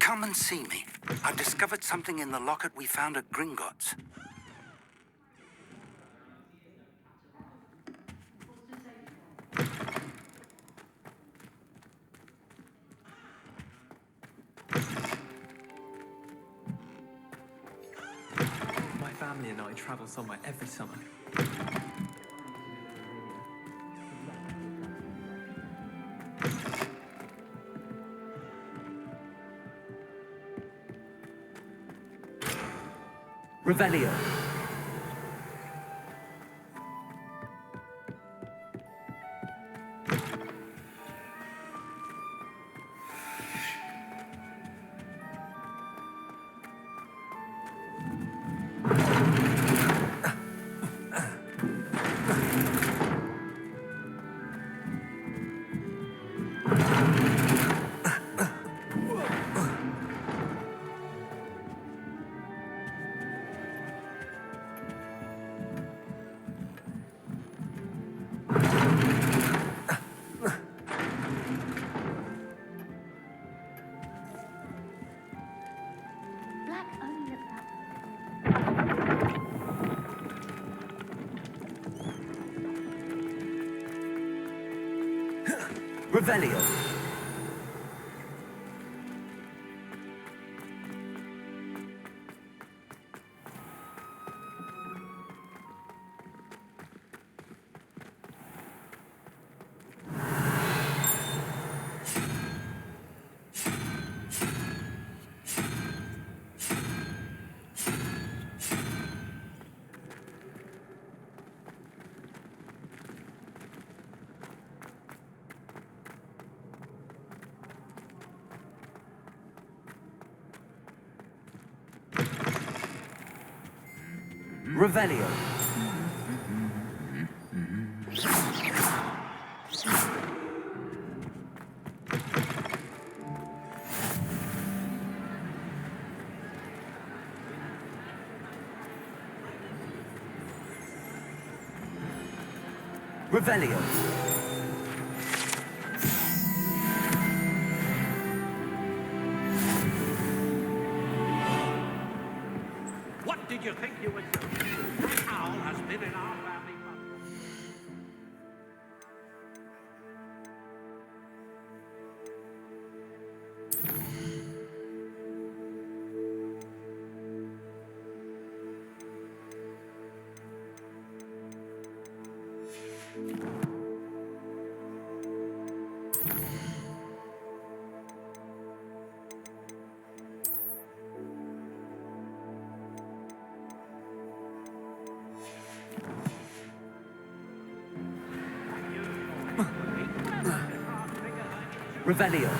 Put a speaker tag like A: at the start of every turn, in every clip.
A: Come and see me. I've discovered something in the locket we found at Gringotts.
B: My family and I travel somewhere every summer. Revelio. Revelio. Revelio. Revelio.
C: What did you think you were doing? That owl has been in our family for...
B: Revelio.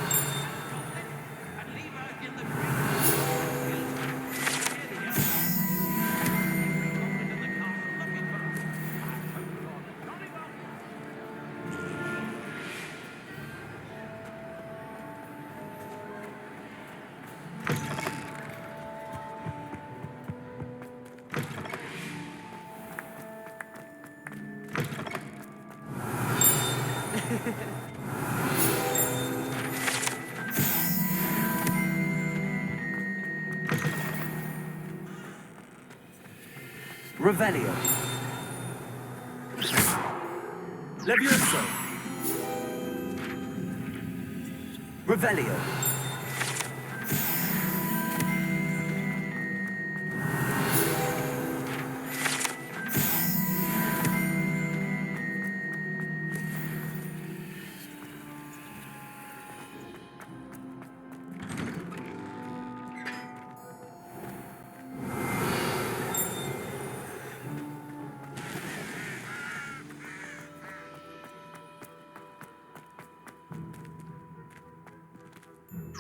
B: Revelio. Levioso. Revelio.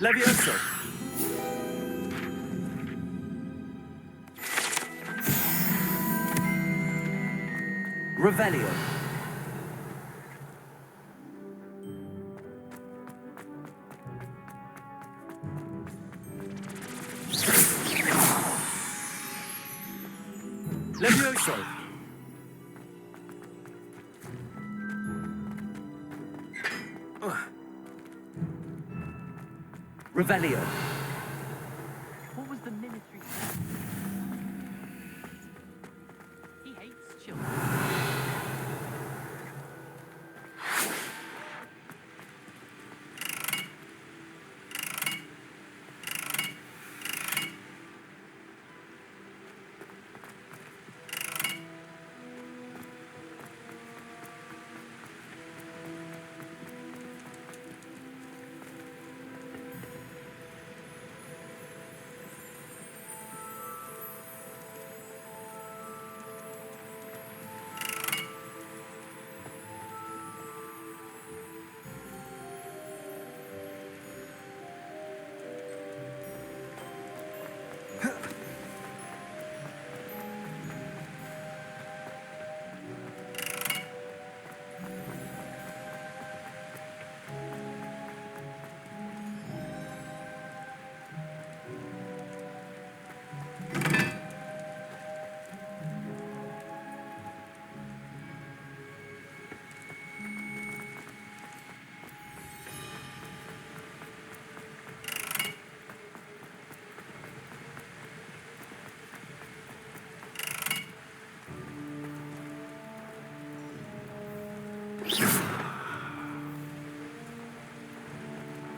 B: Levioso! Revelio! Levioso! Revelio!
D: What was the military? He hates children.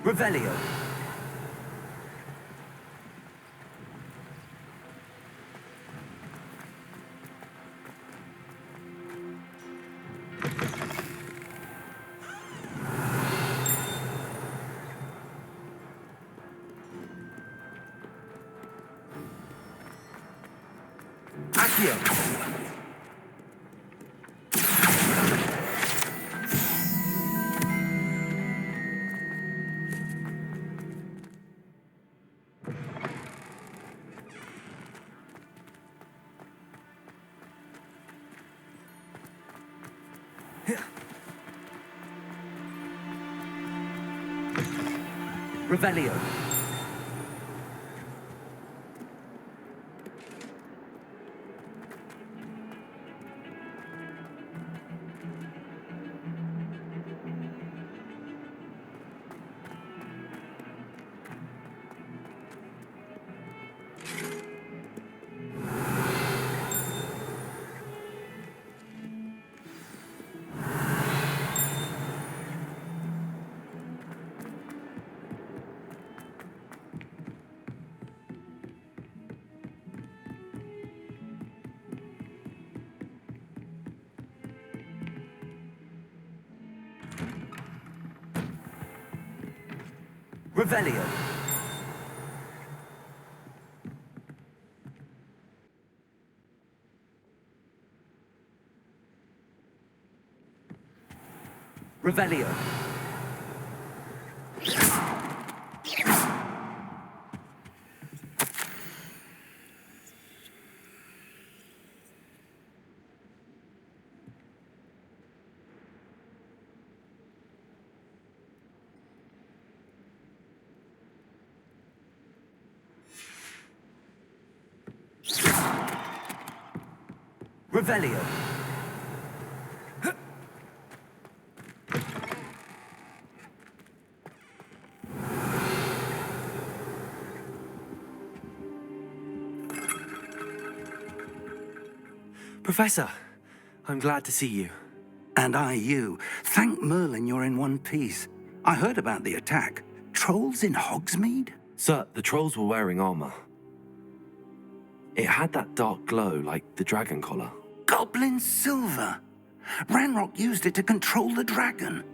B: Revelio! Accio! Revelio! Revelio! Revelio! Revelio! Professor, I'm glad to see you.
A: And I you. Thank Merlin you're in one piece. I heard about the attack. Trolls in Hogsmeade?
E: Sir, the trolls were wearing armor. It had that dark glow like the dragon collar.
A: Goblin silver. Ranrock used it to control the dragon.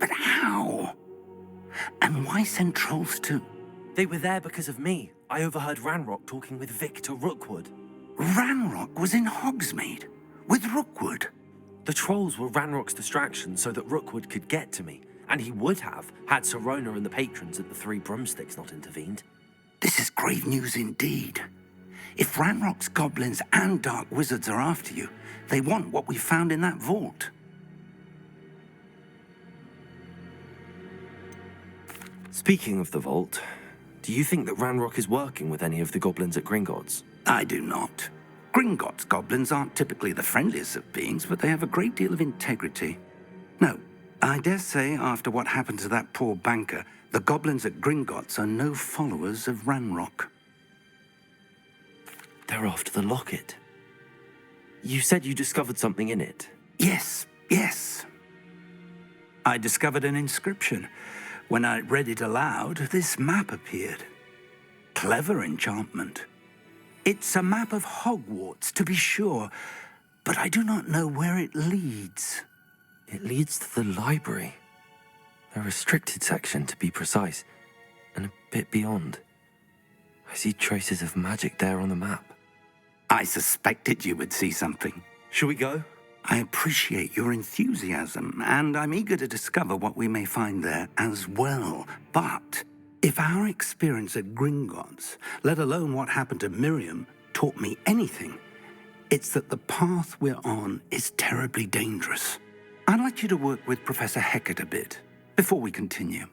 A: But how? And why send trolls to...
B: They were there because of me. I overheard Ranrock talking with Victor Rookwood.
A: Ranrock was in Hogsmeade with Rookwood.
B: The trolls were Ranrock's distraction so that Rookwood could get to me, And he would have, had Sirona and the patrons at the Three Broomsticks not intervened.
A: This is grave news indeed. If Ranrock's goblins and dark wizards are after you, they want what we found in that vault.
E: Speaking of the vault, do you think that Ranrock is working with any of the goblins at Gringotts?
A: I do not. Gringotts goblins aren't typically the friendliest of beings, but they have a great deal of integrity. No, I dare say after what happened to that poor banker, the goblins at Gringotts are no followers of Ranrock.
E: They're after the locket. You said you discovered something in it.
A: Yes. I discovered an inscription. When I read it aloud, this map appeared. Clever enchantment. It's a map of Hogwarts, to be sure, but I do not know where it leads.
E: It leads to the library. The restricted section, to be precise, and a bit beyond. I see traces of magic there on the map.
A: I suspected you would see something.
E: Shall we go?
A: I appreciate your enthusiasm, and I'm eager to discover what we may find there as well. But if our experience at Gringotts, let alone what happened to Miriam, taught me anything, it's that the path we're on is terribly dangerous. I'd like you to work with Professor Hecat a bit before we continue.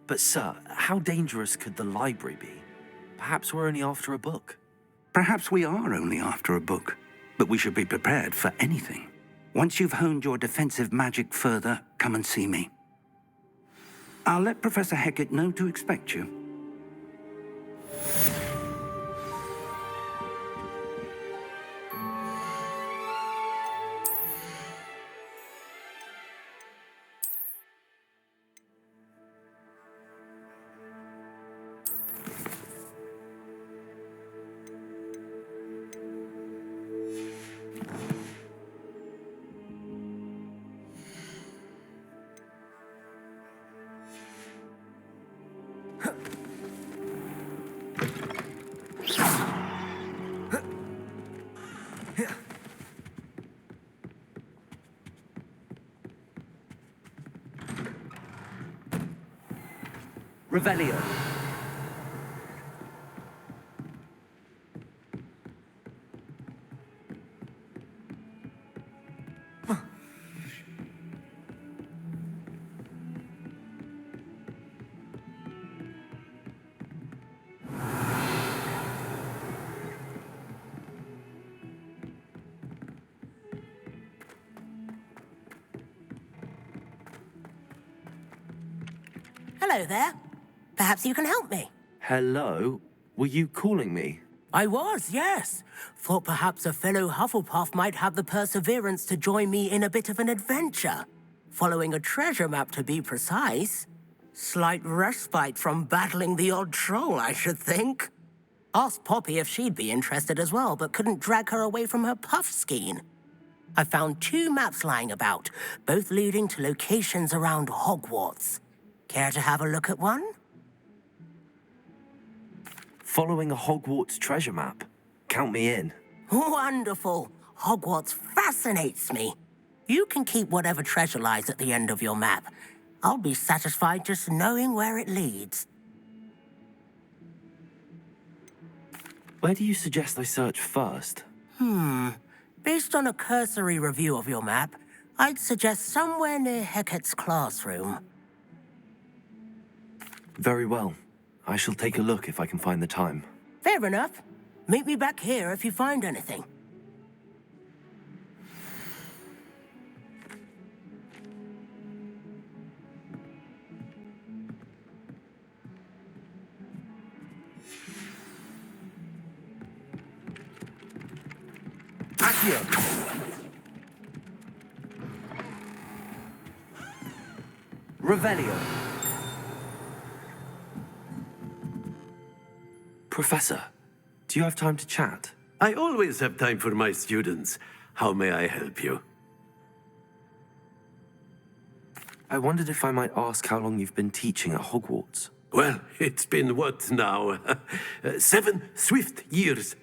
B: But sir, how dangerous could the library be? Perhaps we're only after a book.
A: Perhaps we are only after a book, but we should be prepared for anything. Once you've honed your defensive magic further, come and see me. I'll let Professor Hecat know to expect you.
B: Revelio.
F: Hello there. Perhaps you can help me.
E: Hello? Were you calling me?
F: I was, yes. Thought perhaps a fellow Hufflepuff might have the perseverance to join me in a bit of an adventure. Following a treasure map, to be precise. Slight respite from battling the odd troll, I should think. Asked Poppy if she'd be interested as well, but couldn't drag her away from her puff skein. I found 2 maps lying about, both leading to locations around Hogwarts. Care to have a look at one?
E: Following a Hogwarts treasure map. Count me in.
F: Wonderful. Hogwarts fascinates me. You can keep whatever treasure lies at the end of your map. I'll be satisfied just knowing where it leads.
E: Where do you suggest I search first?
F: Based on a cursory review of your map, I'd suggest somewhere near Hecat's classroom.
E: Very well. I shall take a look if I can find the time.
F: Fair enough. Meet me back here if you find anything.
B: Accio. Revelio.
E: Professor, do you have time to chat?
G: I always have time for my students. How may I help you?
E: I wondered if I might ask how long you've been teaching at Hogwarts.
G: Well, it's been what now? 7 swift years.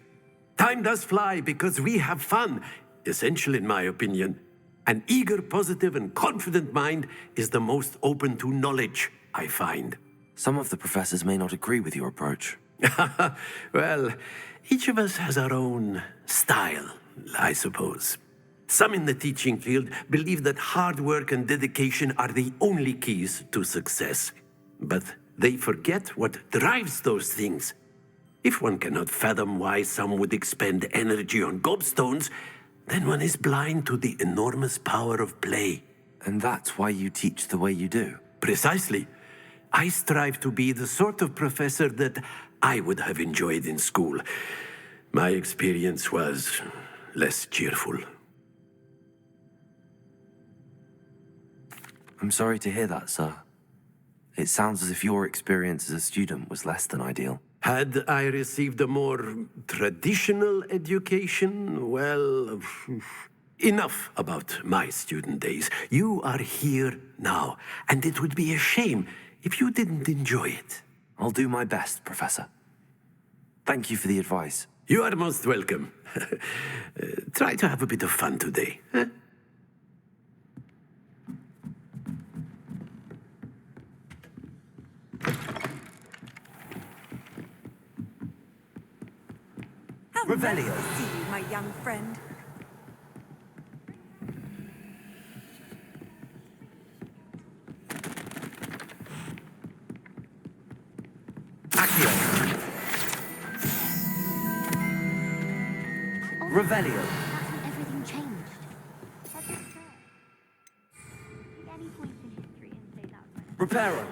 G: Time does fly because we have fun. Essential in my opinion. An eager, positive, and confident mind is the most open to knowledge, I find.
E: Some of the professors may not agree with your approach.
G: Well, each of us has our own style, I suppose. Some in the teaching field believe that hard work and dedication are the only keys to success. But they forget what drives those things. If one cannot fathom why some would expend energy on gobstones, then one is blind to the enormous power of play.
E: And that's why you teach the way you do.
G: Precisely. I strive to be the sort of professor that I would have enjoyed in school. My experience was less cheerful.
E: I'm sorry to hear that, sir. It sounds as if your experience as a student was less than ideal.
G: Had I received a more traditional education, well, enough about my student days. You are here now, and it would be a shame if you didn't enjoy it.
E: I'll do my best, Professor. Thank you for the advice.
G: You are most welcome. Try to have a bit of fun today. Huh?
H: How nice to see you, my young friend.
E: Revelio.
I: That's when everything changed. That's absurd. Pick any point in history and say that was when
E: Reparo.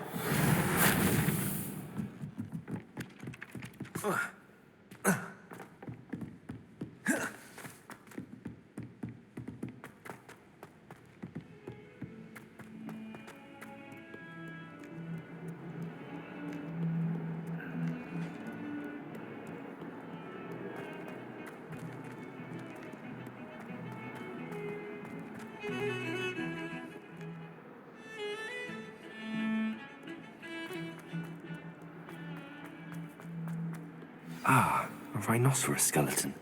E: Ah, a rhinoceros skeleton.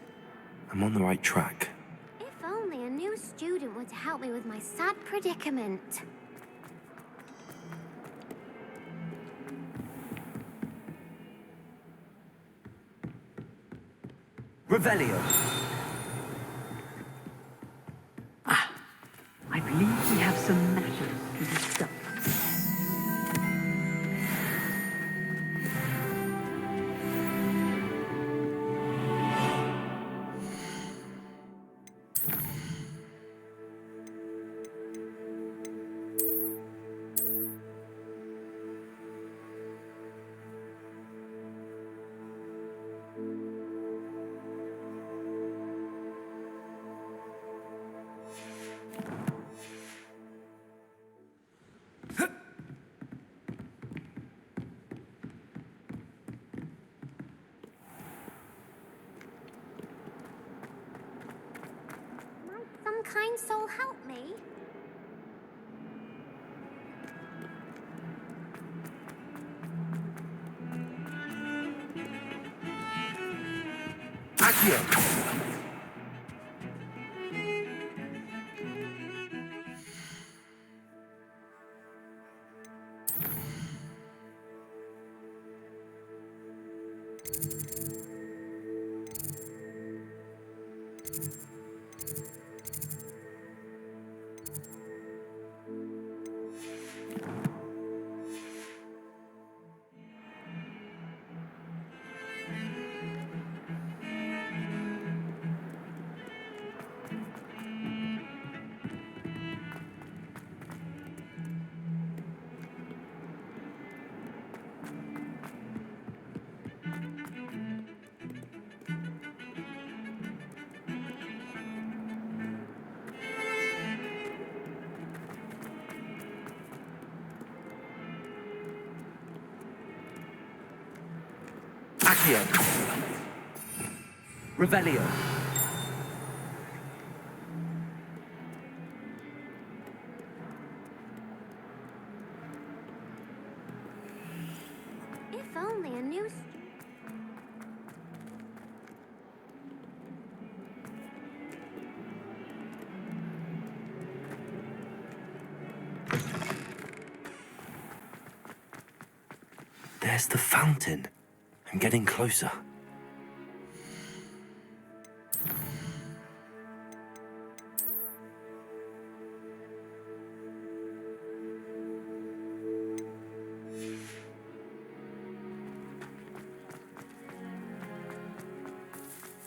E: I'm on the right track.
I: If only a new student were to help me with my sad predicament.
E: Revelio.
D: I believe we have some matters to discuss.
I: Might some kind soul help me?
E: Accio. Accio. Revelio.
I: If only a new
E: There's the fountain. I'm getting closer.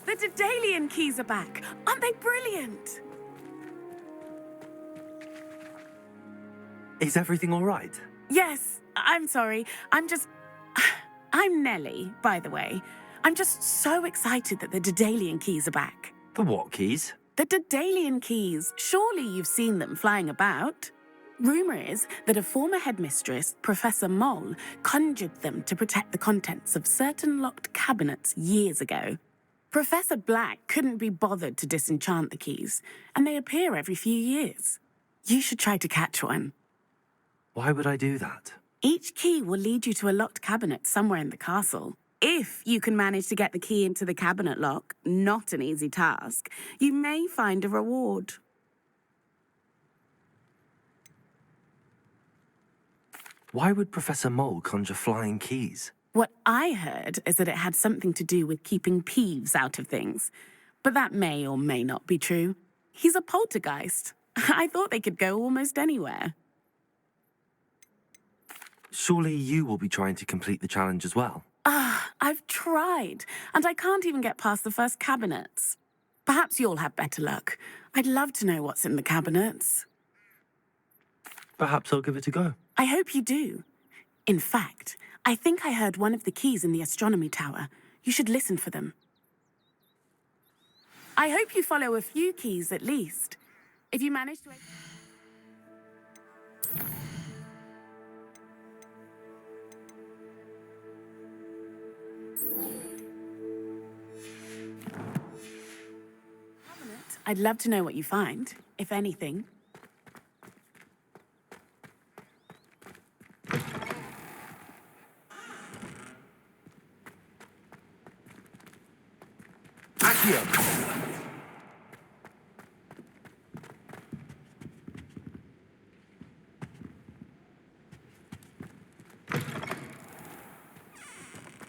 J: The Daedalian keys are back. Aren't they brilliant?
B: Is everything all right?
J: Yes, I'm sorry. I'm Nellie, by the way. I'm just so excited that the Daedalian keys are back.
B: The what keys?
J: The Daedalian keys. Surely you've seen them flying about. Rumour is that a former headmistress, Professor Moll, conjured them to protect the contents of certain locked cabinets years ago. Professor Black couldn't be bothered to disenchant the keys, and they appear every few years. You should try to catch one.
B: Why would I do that?
J: Each key will lead you to a locked cabinet somewhere in the castle. If you can manage to get the key into the cabinet lock, not an easy task, you may find a reward.
B: Why would Professor Mole conjure flying keys?
J: What I heard is that it had something to do with keeping Peeves out of things. But that may or may not be true. He's a poltergeist. I thought they could go almost anywhere.
B: Surely you will be trying to complete the challenge as well.
J: I've tried, and I can't even get past the first cabinets. Perhaps you'll have better luck. I'd love to know what's in the cabinets.
B: Perhaps I'll give it a go.
J: I hope you do. In fact, I think I heard one of the keys in the astronomy tower. You should listen for them. I hope you follow a few keys at least. If you manage to... I'd love to know what you find, if anything.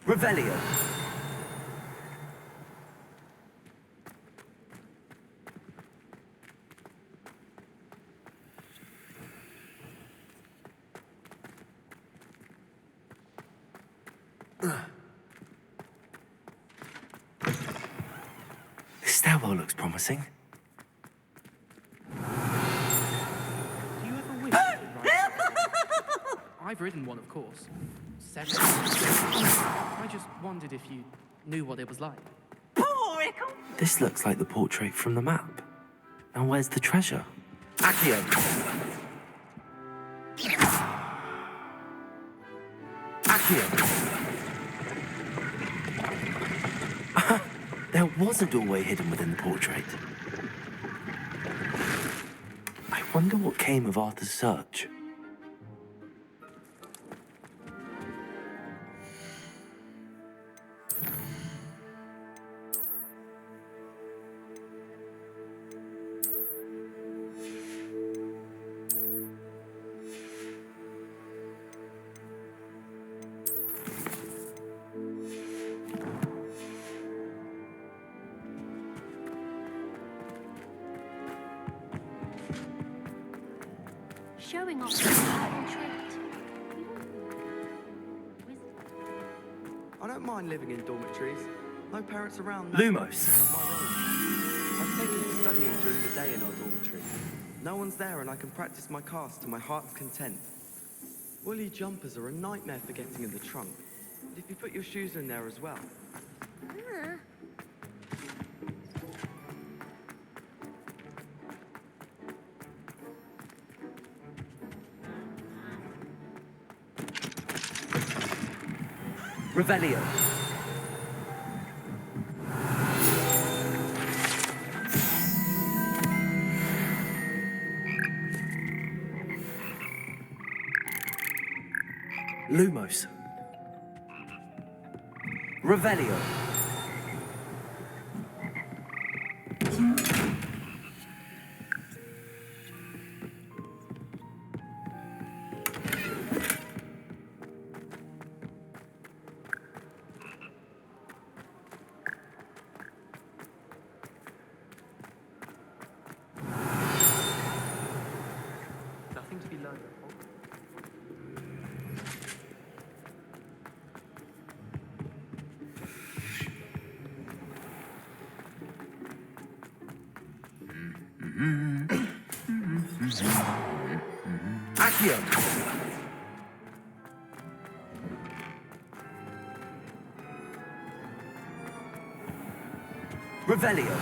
B: Revelio. This stairwell looks promising.
K: Do you ever wish you could ride? I've ridden one, of course. Several. I just wondered if you knew what it was like.
E: This looks like the portrait from the map. Now where's the treasure?
B: Accio. Accio.
E: There was a doorway hidden within the portrait. I wonder what came of Arthur's search.
I: Showing off the trait.
L: I don't mind living in dormitories. No parents around.
B: Lumos.
L: I've taken to studying during the day in our dormitory. No one's there and I can practice my cast to my heart's content. Woolly jumpers are a nightmare for getting in the trunk. And if you put your shoes in there as well.
B: Revelio. Lumos. Revelio.
E: Accio! Revelio!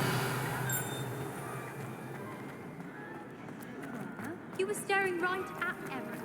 I: You were staring right at Everett.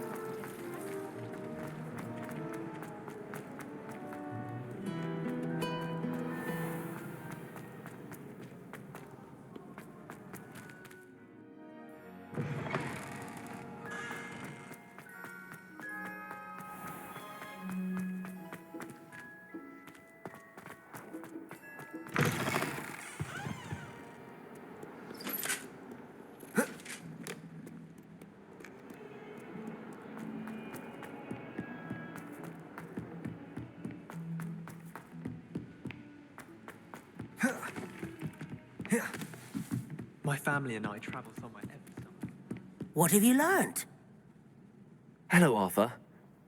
L: My family and I travel somewhere every summer.
F: What have you learned?
E: Hello, Arthur.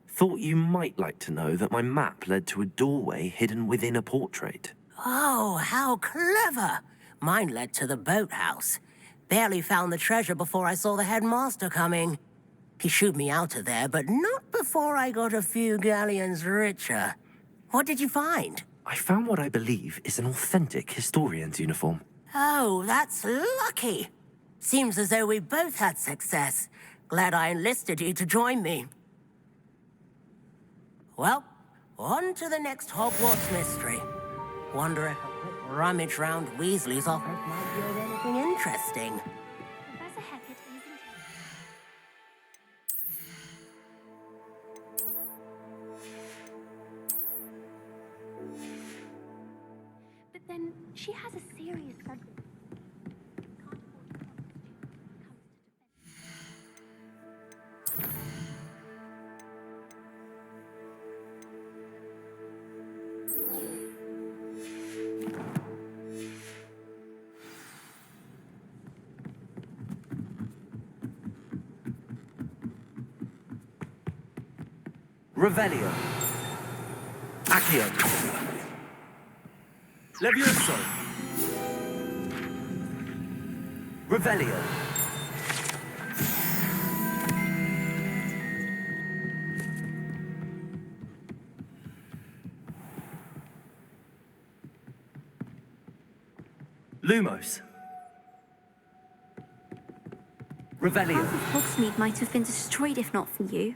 E: Thought you might like to know that my map led to a doorway hidden within a portrait.
F: Oh, how clever! Mine led to the boathouse. Barely found the treasure before I saw the headmaster coming. He shooed me out of there, but not before I got a few galleons richer. What did you find?
E: I found what I believe is an authentic historian's uniform.
F: Oh, that's lucky. Seems as though we both had success. Glad I enlisted you to join me. Well, on to the next Hogwarts mystery. Wonder if a quick rummage round Weasley's office might yield anything interesting.
I: Professor Hecat isn't here. But then she has a serious subject. Can't afford to cost you when it comes to defense.
E: Revelio. Accio. Levioso. Revelio. Lumos. Revelio.
I: Half of Hogsmeade might have been destroyed if not for you.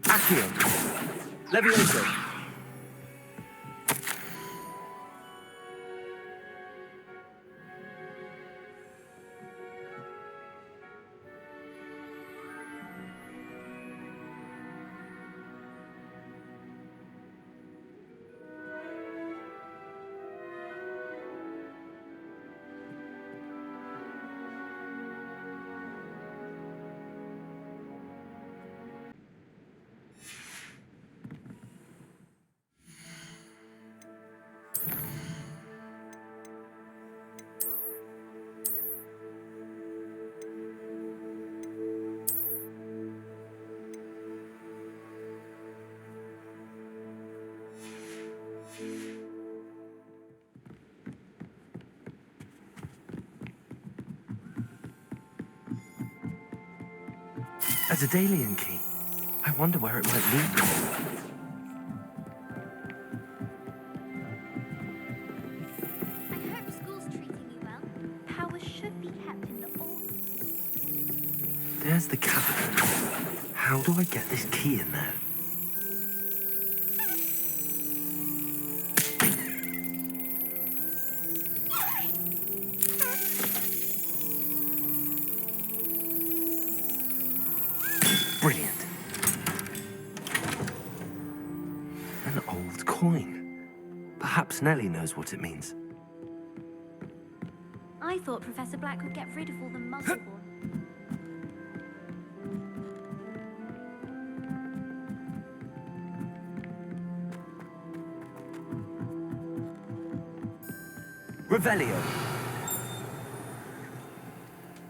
E: Accio. Levioso. A Daedalian key. I wonder where it might lead.
I: I hope school's treating you well. Powers should be kept in the old...
E: There's the cabinet. How do I get this key in there? Brilliant. An old coin. Perhaps Nellie knows what it means.
I: I thought Professor Black would get rid of all the muggleborn.
B: Revelio.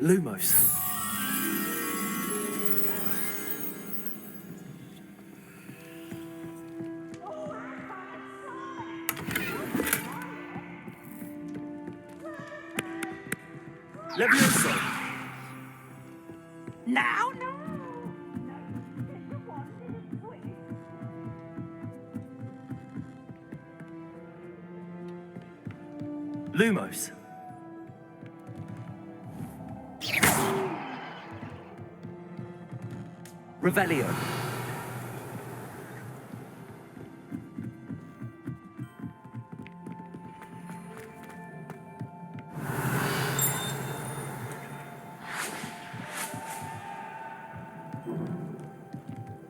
B: Lumos. Levioso.
F: Now?
B: Lumos. Revelio.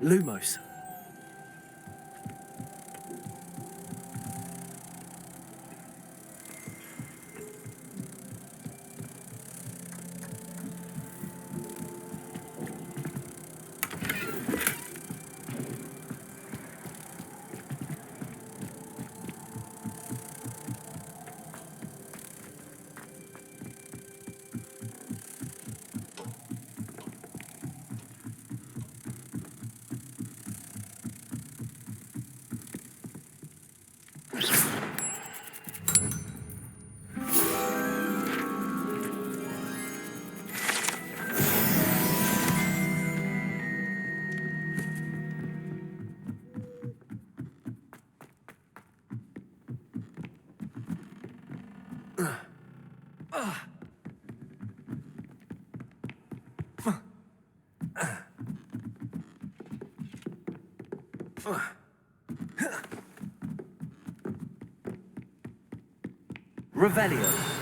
B: Lumos. Revelio.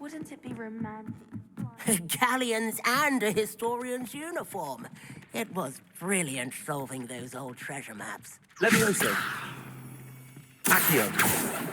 I: Wouldn't it be romantic?
F: Galleons and a historian's uniform. It was brilliant solving those old treasure maps.
B: Levioso. Accio.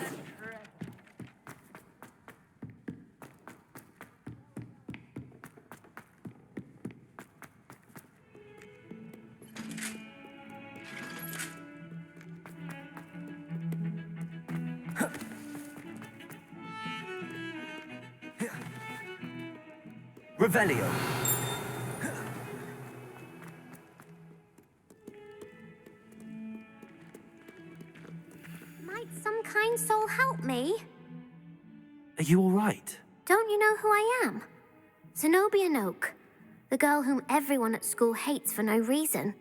B: Revelio.
I: Might some kind soul help me?
B: Are you all right?
I: Don't you know who I am? Zenobia Noak, the girl whom everyone at school hates for no reason.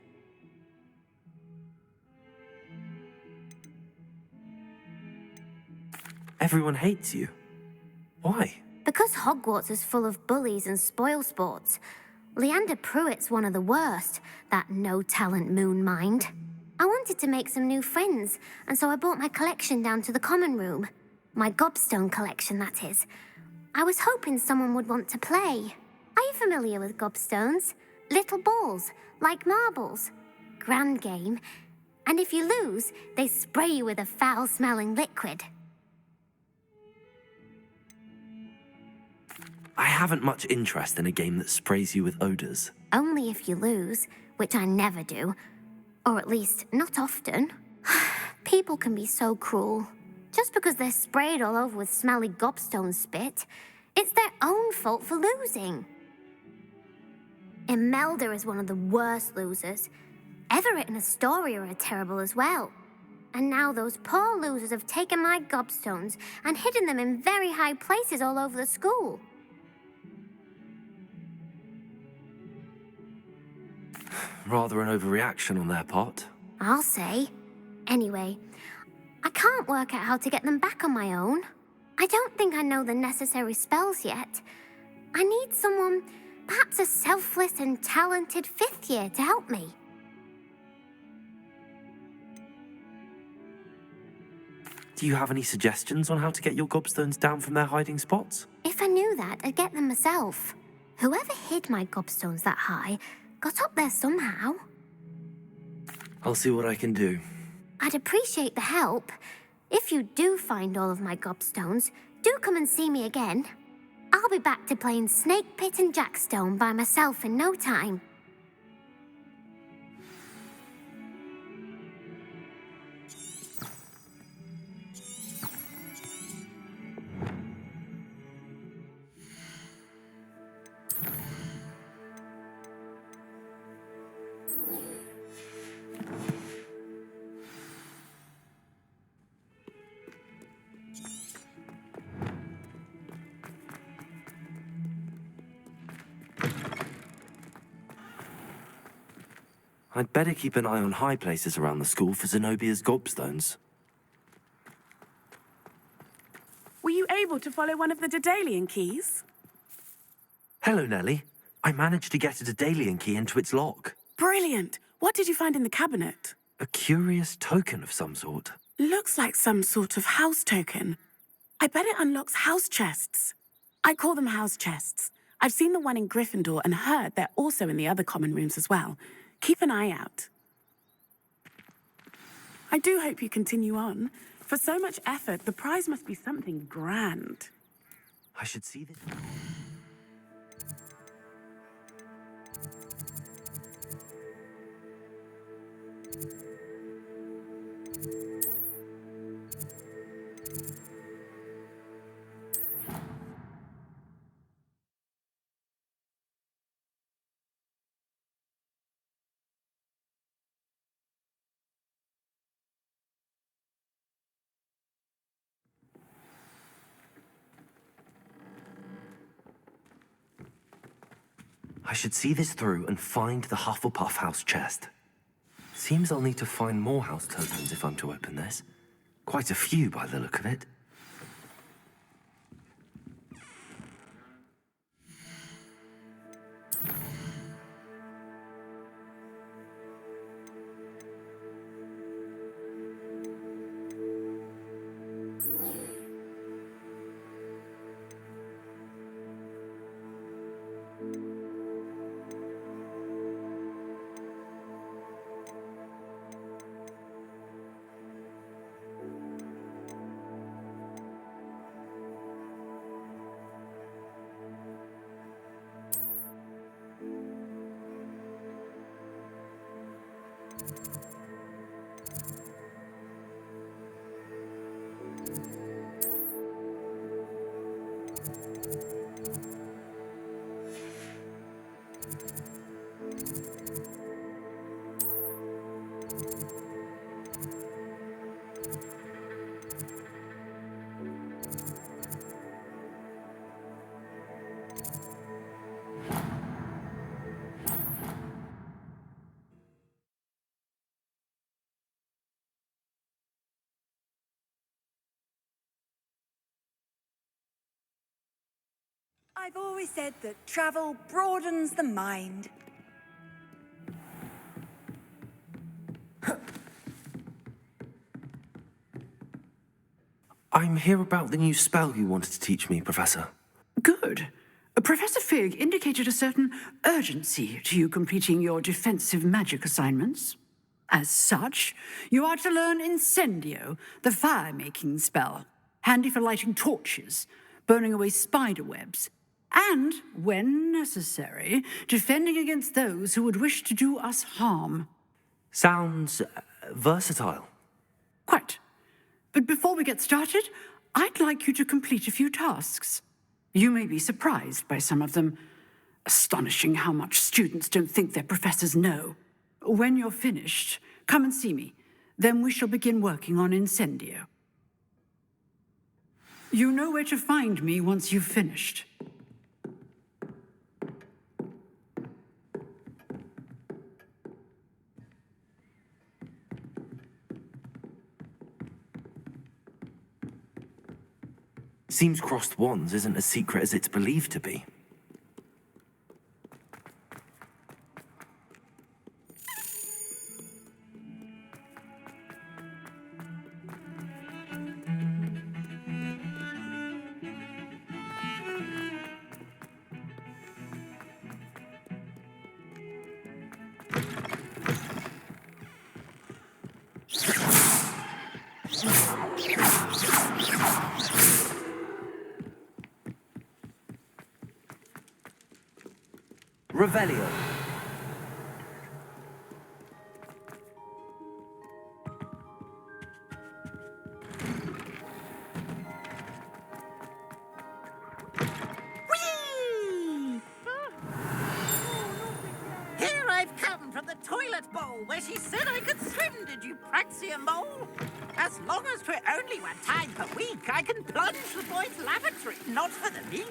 B: Everyone hates you. Why?
I: Because Hogwarts is full of bullies and spoilsports. Leander Pruitt's one of the worst, that no-talent moon mind. I wanted to make some new friends, and so I brought my collection down to the common room. My gobstone collection, that is. I was hoping someone would want to play. Are you familiar with gobstones? Little balls, like marbles. Grand game. And if you lose, they spray you with a foul-smelling liquid.
B: I haven't much interest in a game that sprays you with odors.
I: Only if you lose, which I never do. Or at least, not often. People can be so cruel. Just because they're sprayed all over with smelly gobstone spit, it's their own fault for losing. Imelda is one of the worst losers. Everett and Astoria are terrible as well. And now those poor losers have taken my gobstones and hidden them in very high places all over the school.
B: Rather an overreaction on their part.
I: I'll say. Anyway, I can't work out how to get them back on my own. I don't think I know the necessary spells yet. I need someone, perhaps a selfless and talented fifth year to help me.
B: Do you have any suggestions on how to get your gobstones down from their hiding spots?
I: If I knew that, I'd get them myself. Whoever hid my gobstones that high got up there somehow.
B: I'll see what I can do.
I: I'd appreciate the help. If you do find all of my gobstones, do come and see me again. I'll be back to playing Snake Pit and Jackstone by myself in no time.
B: I'd better keep an eye on high places around the school for Zenobia's gobstones.
J: Were you able to follow one of the Daedalian keys?
B: Hello, Nellie. I managed to get a Daedalian key into its lock.
J: Brilliant! What did you find in the cabinet?
B: A curious token of some sort.
J: Looks like some sort of house token. I bet it unlocks house chests. I call them house chests. I've seen the one in Gryffindor and heard they're also in the other common rooms as well. Keep an eye out. I do hope you continue on. For so much effort, the prize must be something grand.
B: I should see this. I should see this through and find the Hufflepuff house chest. Seems I'll need to find more house tokens if I'm to open this. Quite a few by the look of it.
H: I've always said that travel broadens the mind.
B: I'm here about the new spell you wanted to teach me, Professor.
M: Good. Professor Fig indicated a certain urgency to you completing your defensive magic assignments. As such, you are to learn Incendio, the fire-making spell, handy for lighting torches, burning away spider webs, and, when necessary, defending against those who would wish to do us harm.
B: Sounds versatile.
M: Quite. But before we get started, I'd like you to complete a few tasks. You may be surprised by some of them. Astonishing how much students don't think their professors know. When you're finished, come and see me. Then we shall begin working on Incendio. You know where to find me once you've finished.
B: Seems crossed wands isn't as secret as it's believed to be. Revelio.
N: Whee! Here I've come from the toilet bowl where she said I could swim, did you praxia mole? As long as 'twere only one time per week, I can plunge the boy's lavatory, not for the meal.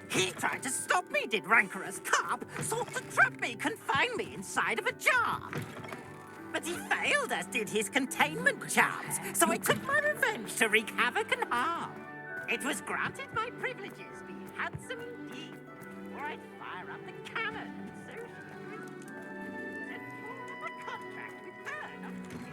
N: He tried to stop me, did rancorous carp, sought to trap me, confine me inside of a jar. But he failed, as did his containment charms, so I took my revenge to wreak havoc and harm. It was granted my privileges, be handsome indeed, or I'd fire up the cannon, and so she would and form a contract with her, not with him.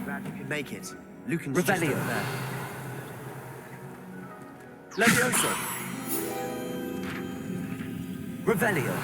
B: Glad you could make it. Lucan's Revelio. There. Levioso. Revelio.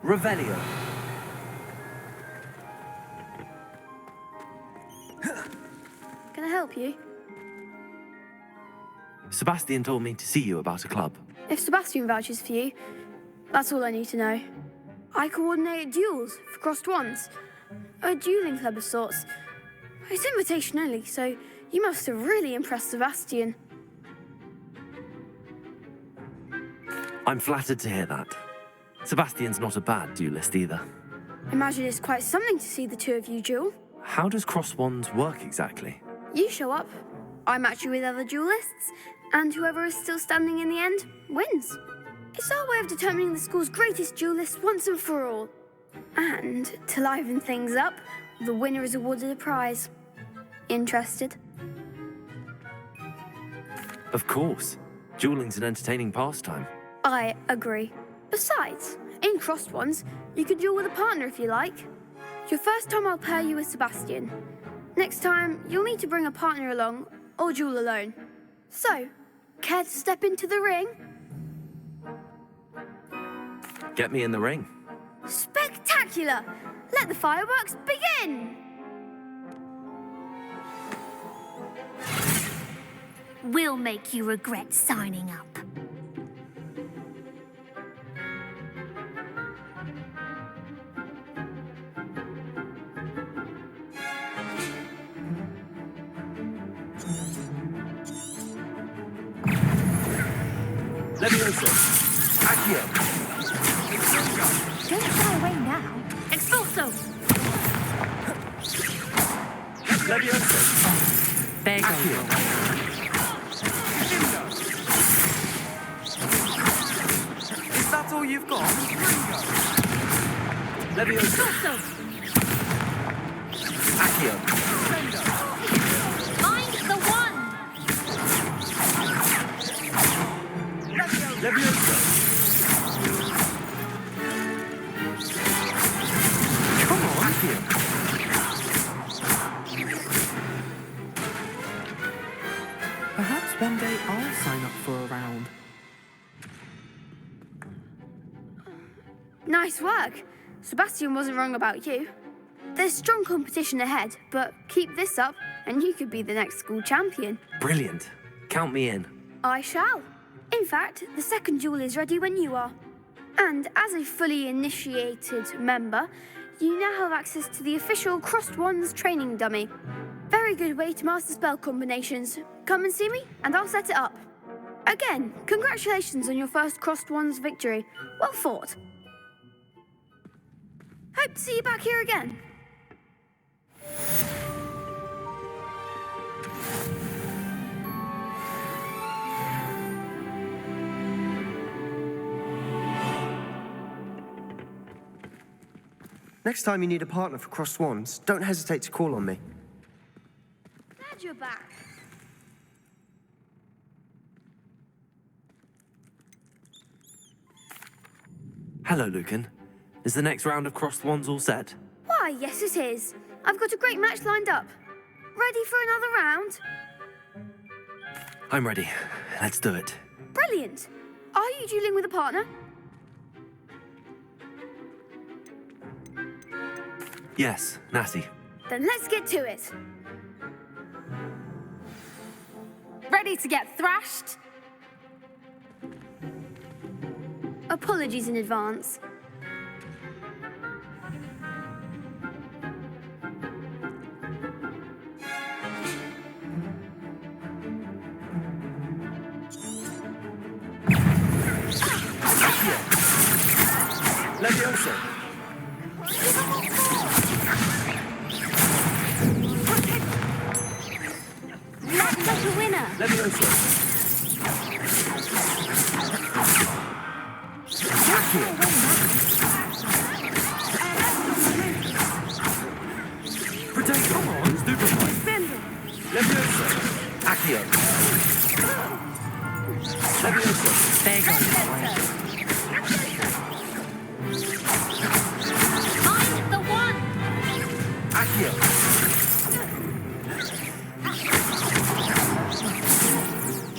B: Revelio.
O: Can I help you?
B: Sebastian told me to see you about a club.
O: If Sebastian vouches for you, that's all I need to know. I coordinate duels for crossed wands. A dueling club of sorts. It's invitation only, so you must have really impressed Sebastian.
B: I'm flattered to hear that. Sebastian's not a bad duelist either.
O: Imagine it's quite something to see the two of you duel.
B: How does cross wands work exactly?
O: You show up, I match you with other duelists, and whoever is still standing in the end wins. It's our way of determining the school's greatest duelist once and for all. And to liven things up, the winner is awarded a prize. Interested?
B: Of course. Dueling's an entertaining pastime.
O: I agree. Besides, in crossed ones, you can duel with a partner if you like. Your first time I'll pair you with Sebastian. Next time, you'll need to bring a partner along, or duel alone. So, care to step into the ring?
B: Get me in the ring.
O: Spectacular! Let the fireworks begin!
I: We'll make you regret signing up.
B: Leviosa! Accio!
I: Don't fly away now. Expulso!
B: Leviosa!
K: There goes
B: Accio!
L: Is that all you've got?
B: Leviosa!
I: Expulso!
B: Accio!
I: Find the one!
B: Leviosa! Come on! Accio!
K: Perhaps one day I'll sign up for a round.
O: Nice work. Sebastian wasn't wrong about you. There's strong competition ahead, but keep this up and you could be the next school champion.
B: Brilliant. Count me in.
O: I shall. In fact, the second duel is ready when you are. And as a fully initiated member, you now have access to the official Crossed Wands training dummy. Very good way to master spell combinations. Come and see me, and I'll set it up. Again, congratulations on your first Crossed Wands victory. Well fought. Hope to see you back here again.
L: Next time you need a partner for crossed wands, don't hesitate to call on me.
O: Glad you're back.
B: Hello, Lucan. Is the next round of crossed wands all set?
O: Why, yes it is. I've got a great match lined up. Ready for another round?
B: I'm ready. Let's do it.
O: Brilliant. Are you dueling with a partner?
B: Yes, Natty.
O: Then let's get to it.
P: Ready to get thrashed?
O: Apologies in advance.
B: Leviosa!
I: Looks like a winner.
B: Leviosa! Accio! Protect, come on, stupefy! Leviosa! Accio! Leviosa!
K: There goes
I: Find the one!
B: Accio!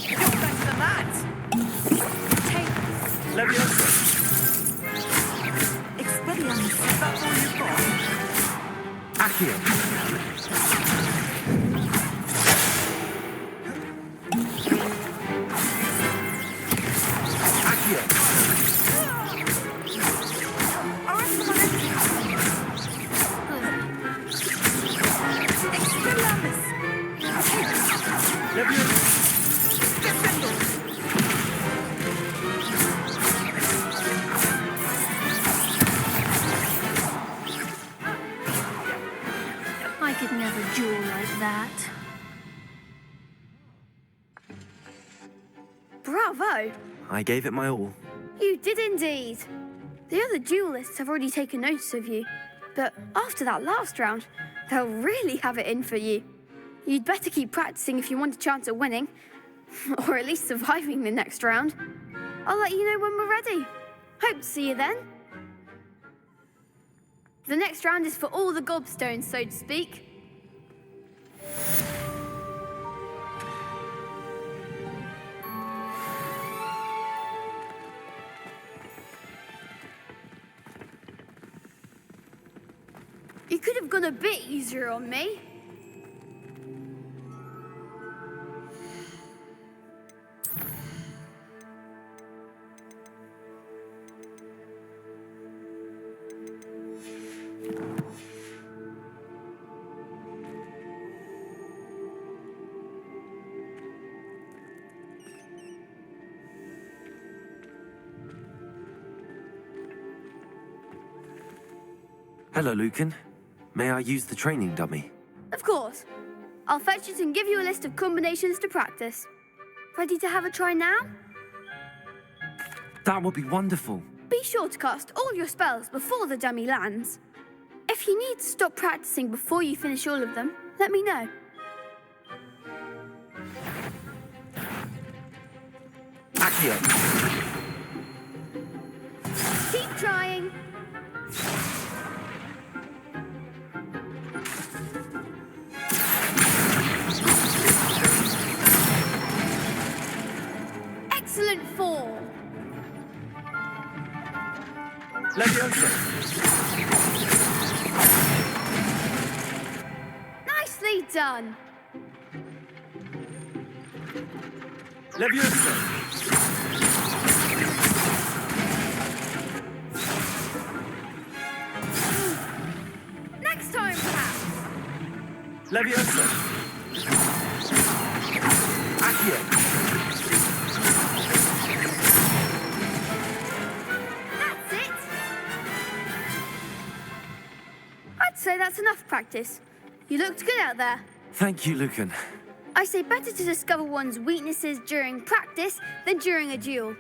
N: You're better than that!
B: Leviosa!
N: Experience. That's all you've got?
B: Accio! Accio!
O: Bravo!
B: I gave it my all.
O: You did indeed. The other duelists have already taken notice of you, but after that last round, they'll really have it in for you. You'd better keep practicing if you want a chance at winning, or at least surviving the next round. I'll let you know when we're ready. Hope to see you then. The next round is for all the gobstones, so to speak. You could have gone a bit easier on me.
B: Hello, Lucan. May I use the training dummy?
O: Of course. I'll fetch it and give you a list of combinations to practice. Ready to have a try now?
B: That would be wonderful.
O: Be sure to cast all your spells before the dummy lands. If you need to stop practicing before you finish all of them, let me know.
B: Accio.
O: Keep trying. Excellent form.
B: Leviosa.
O: Nicely done.
B: Leviosa.
O: Next time, perhaps.
B: Leviosa. Accio.
O: That's it. I'd say that's enough practice. You looked good out there.
B: Thank you, Lucan.
O: I say better to discover one's weaknesses during practice than during a duel.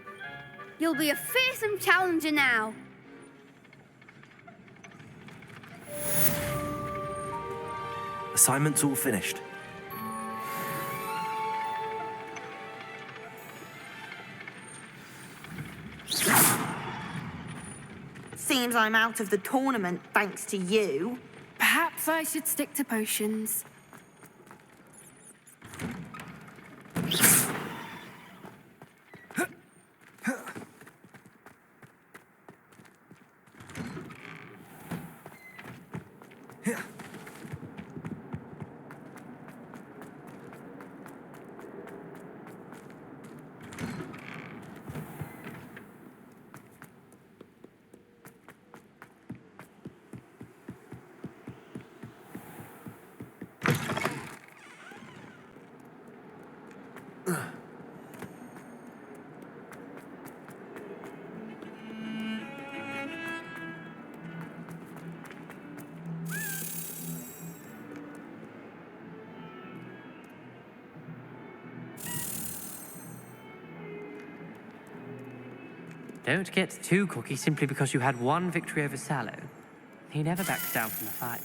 O: You'll be a fearsome challenger now.
B: Assignment's all finished.
Q: Seems I'm out of the tournament thanks to you.
P: Perhaps I should stick to potions.
R: Don't get too cocky simply because you had one victory over Sallow. He never backs down from a fight.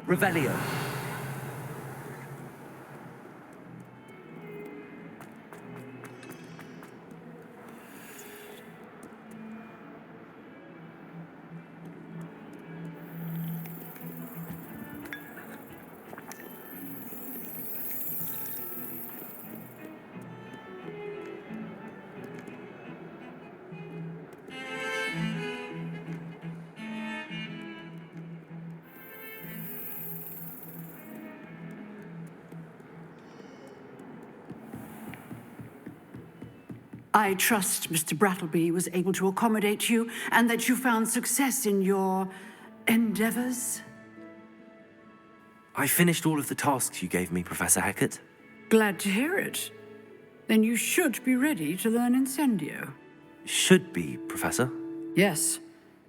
B: Revelio.
M: I trust Mr. Brattleby was able to accommodate you and that you found success in your endeavors.
B: I finished all of the tasks you gave me, Professor Hackett.
M: Glad to hear it. Then you should be ready to learn Incendio.
B: Should be, Professor.
M: Yes.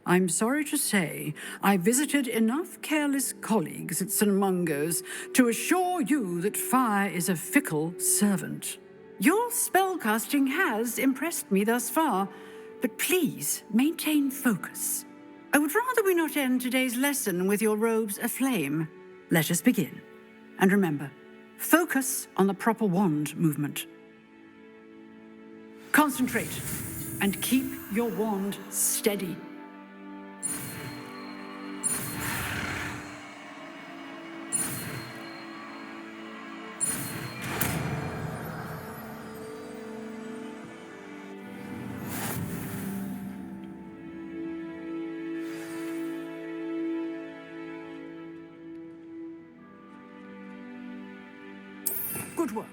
M: I'm sorry to say, I visited enough careless colleagues at St. Mungo's to assure you that fire is a fickle servant. Your spellcasting has impressed me thus far, but please maintain focus. I would rather we not end today's lesson with your robes aflame. Let us begin. And remember, focus on the proper wand movement. Concentrate and keep your wand steady. Good work.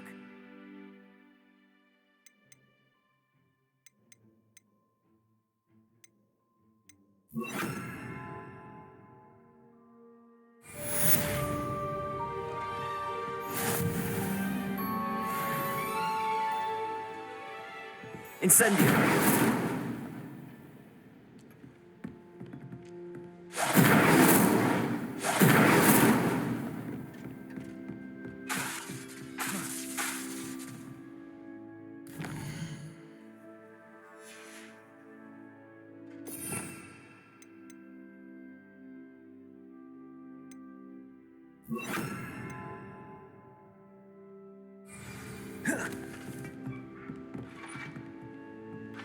B: Incendio!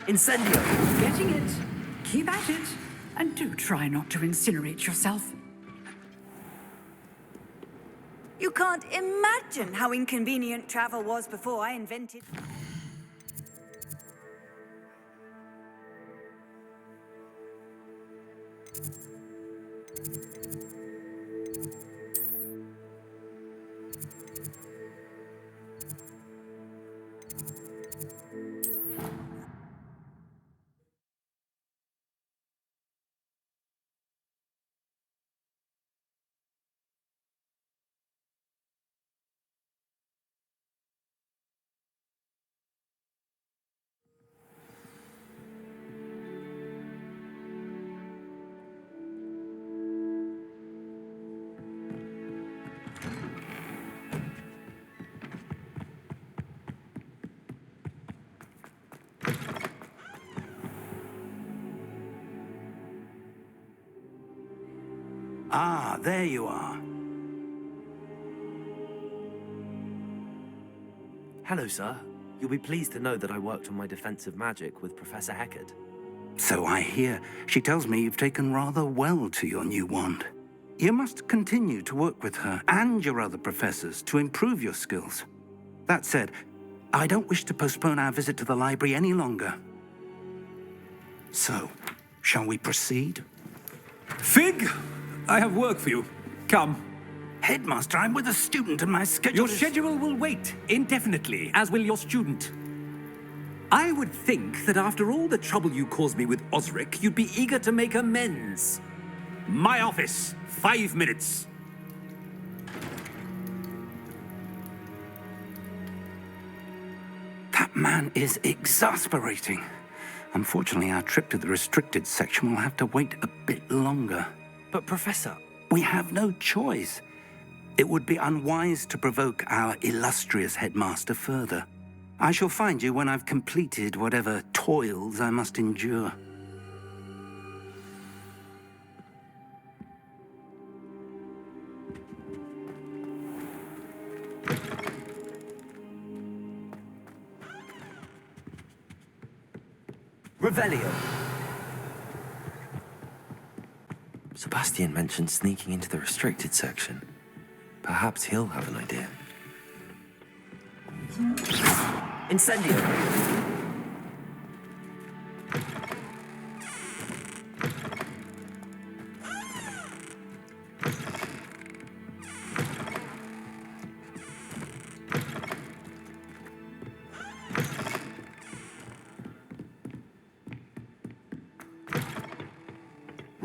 B: Incendio!
M: Getting it. Keep at it. And do try not to incinerate yourself.
H: You can't imagine how inconvenient travel was before I invented...
A: Ah, there you are.
B: Hello, sir. You'll be pleased to know that I worked on my defensive magic with Professor Hackett.
A: So I hear. She tells me you've taken rather well to your new wand. You must continue to work with her and your other professors to improve your skills. That said, I don't wish to postpone our visit to the library any longer. So, shall we proceed?
S: Fig, I have work for you. Come.
A: Headmaster, I'm with a student and my schedule
S: Your schedule will wait indefinitely, as will your student. I would think that after all the trouble you caused me with Osric, you'd be eager to make amends. My office, 5 minutes.
A: That man is exasperating. Unfortunately, our trip to the restricted section will have to wait a bit longer.
B: But, Professor...
A: We have no choice. It would be unwise to provoke our illustrious headmaster further. I shall find you when I've completed whatever toils I must endure.
B: Revelio! Sebastian mentioned sneaking into the restricted section. Perhaps he'll have an idea. Incendio!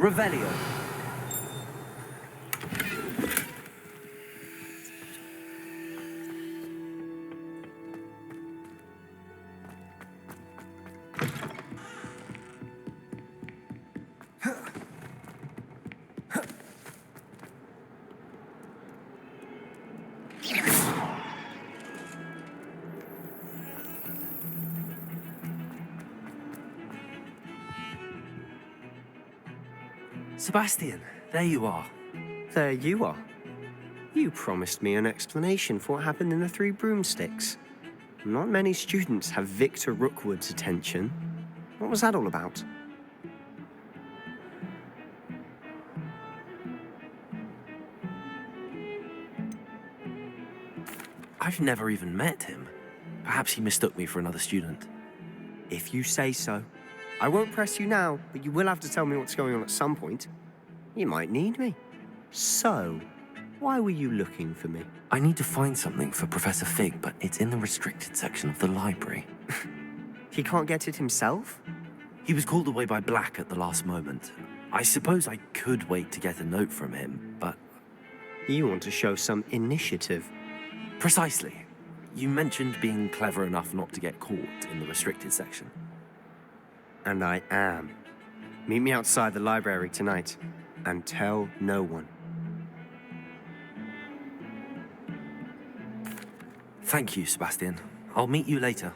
B: Revelio. Sebastian, there you are.
T: There you are. You promised me an explanation for what happened in the Three Broomsticks. Not many students have Victor Rookwood's attention. What was that all about?
B: I've never even met him. Perhaps he mistook me for another student.
T: If you say so. I won't press you now, but you will have to tell me what's going on at some point. You might need me. So, why were you looking for me?
B: I need to find something for Professor Fig, but it's in the restricted section of the library.
T: He can't get it himself?
B: He was called away by Black at the last moment. I suppose I could wait to get a note from him, but...
T: You want to show some initiative.
B: Precisely. You mentioned being clever enough not to get caught in the restricted section.
T: And I am. Meet me outside the library tonight, and tell no one.
B: Thank you, Sebastian. I'll meet you later.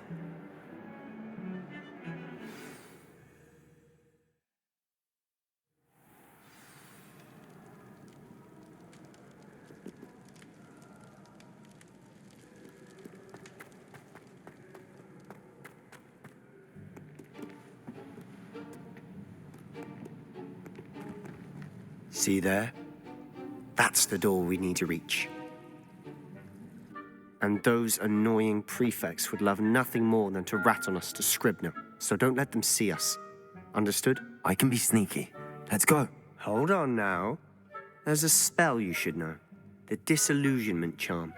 T: See there? That's the door we need to reach. And those annoying prefects would love nothing more than to rat on us to Scribner, so don't let them see us. Understood?
B: I can be sneaky. Let's go.
T: Hold on now. There's a spell you should know. The Disillusionment Charm.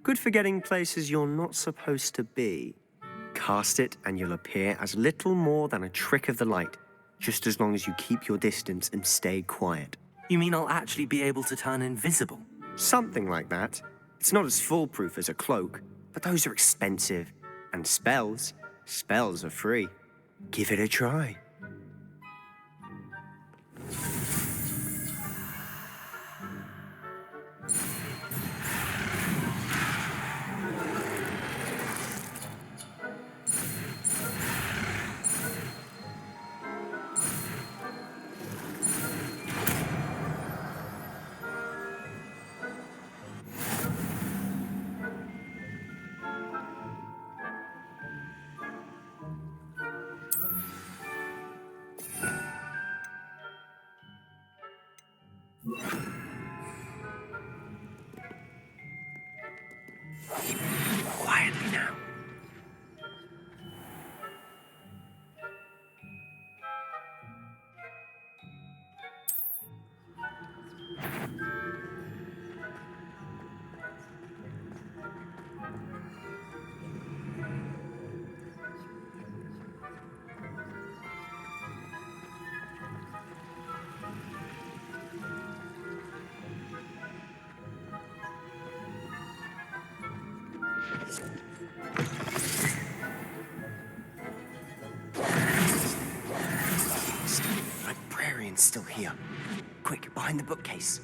T: Good for getting places you're not supposed to be. Cast it and you'll appear as little more than a trick of the light, just as long as you keep your distance and stay quiet.
B: You mean I'll actually be able to turn invisible?
T: Something like that. It's not as foolproof as a cloak, but those are expensive. And spells are free. Give it a try. Quietly now. Librarian's still here. Quick, behind the bookcase.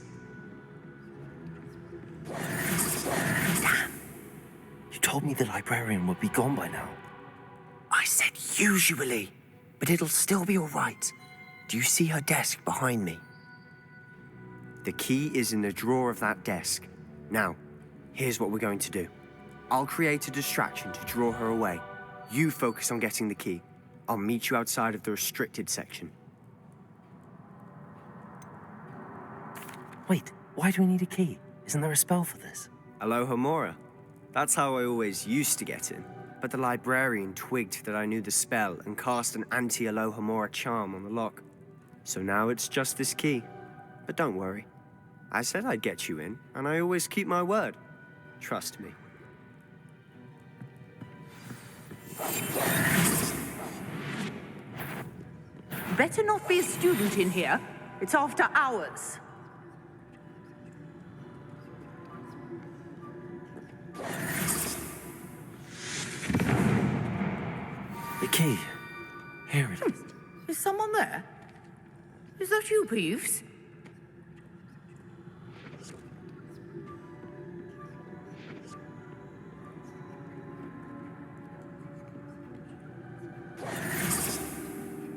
B: Damn. You told me the librarian would be gone by now.
T: I said usually, but it'll still be all right. Do you see her desk behind me? The key is in the drawer of that desk. Now, here's what we're going to do. I'll create a distraction to draw her away. You focus on getting the key. I'll meet you outside of the restricted section.
B: Wait, why do we need a key? Isn't there a spell for this?
T: Alohomora. That's how I always used to get in. But the librarian twigged that I knew the spell and cast an anti-Alohomora charm on the lock. So now it's just this key. But don't worry. I said I'd get you in, and I always keep my word. Trust me.
U: Better not be a student in here.
N: It's after hours.
B: The key. Here it is.
N: Is someone there? Is that you, Peeves?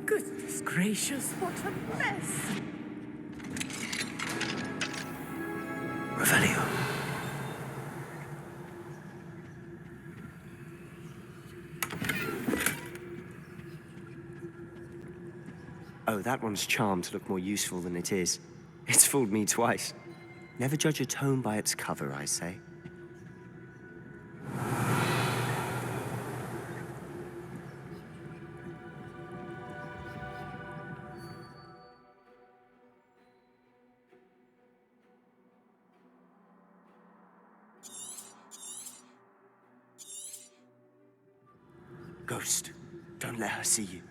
N: Goodness gracious, what a mess!
B: Revelio.
T: Oh, that one's charmed to look more useful than it is. It's fooled me twice. Never judge a tome by its cover, I say. Ghost, don't let her see you.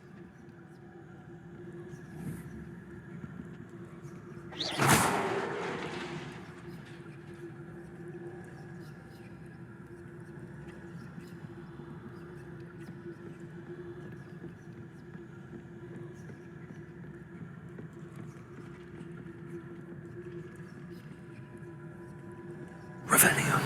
B: Revelio.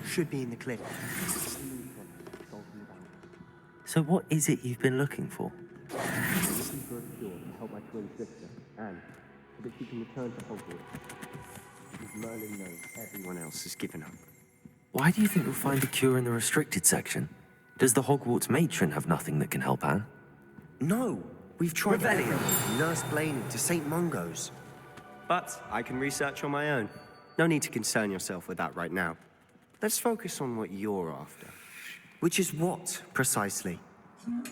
T: Should be in the clip.
B: So what is it you've been looking for?
T: Looking for a cure to help my twin sister, Anne, so that she can return to Hogwarts. Because Merlin knows everyone else has given up.
B: Why do you think you'll find a cure in the restricted section? Does the Hogwarts matron have nothing that can help Anne?
T: No, we've tried everything. Nurse Blaney to St. Mungo's. But I can research on my own. No need to concern yourself with that right now. Let's focus on what you're after. Which is what, precisely?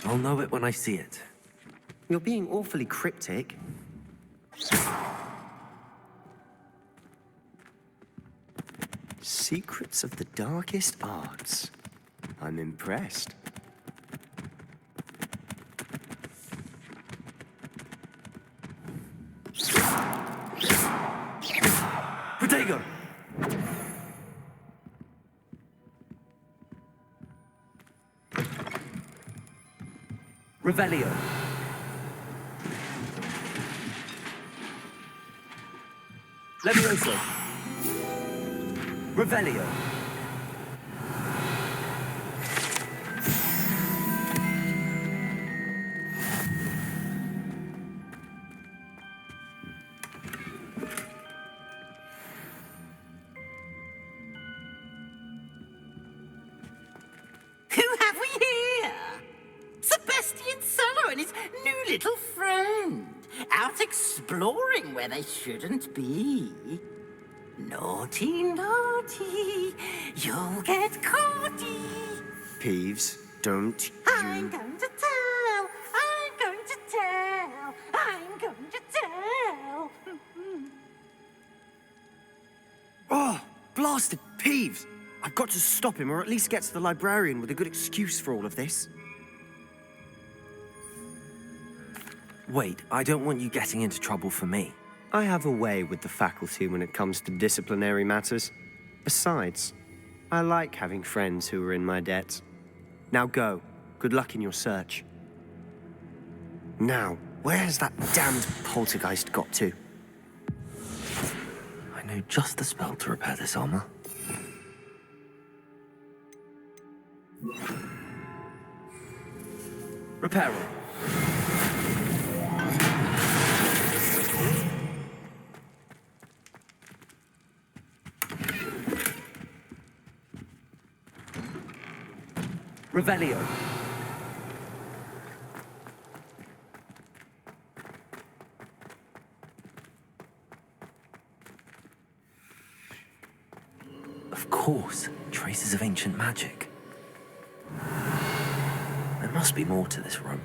B: I'll know it when I see it.
T: You're being awfully cryptic. Secrets of the darkest arts. I'm impressed.
B: Protego! Revelio. Levioso. Revelio.
N: Who have we here? Sebastian Solo and his new little friend, out exploring where they shouldn't be. Naughty, naughty, you'll get caughty.
T: Peeves, don't
N: I'm going to tell, I'm going to tell, I'm going to tell.
T: Oh, blasted Peeves! I've got to stop him, or at least get to the librarian with a good excuse for all of this.
B: Wait, I don't want you getting into trouble for me.
T: I have a way with the faculty when it comes to disciplinary matters. Besides, I like having friends who are in my debt. Now go. Good luck in your search. Now, where has that damned poltergeist got to?
B: I know just the spell to repair this armor. Repair it. Revelio. Of course, traces of ancient magic. There must be more to this room.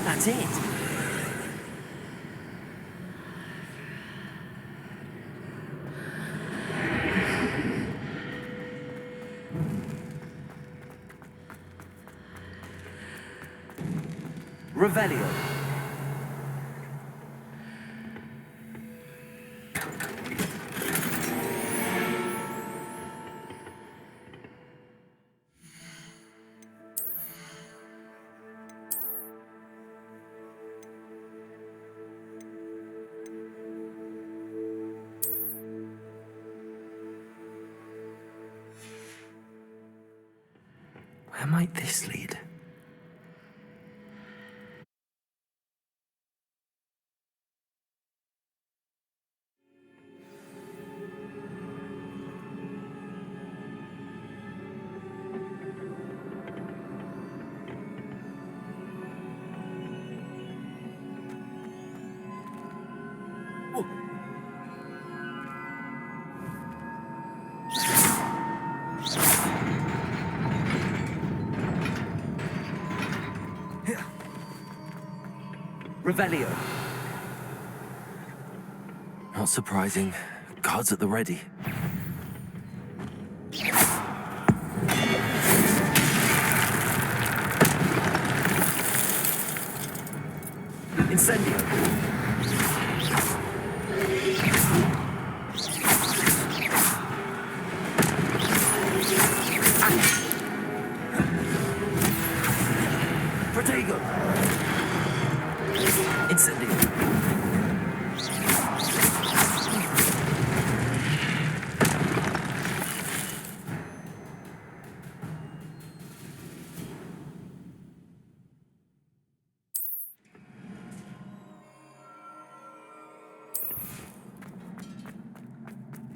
B: That's it. Revelio. Where might this lead? Revelio. Not surprising. Guards at the ready. Incendio. Protego. Incendio.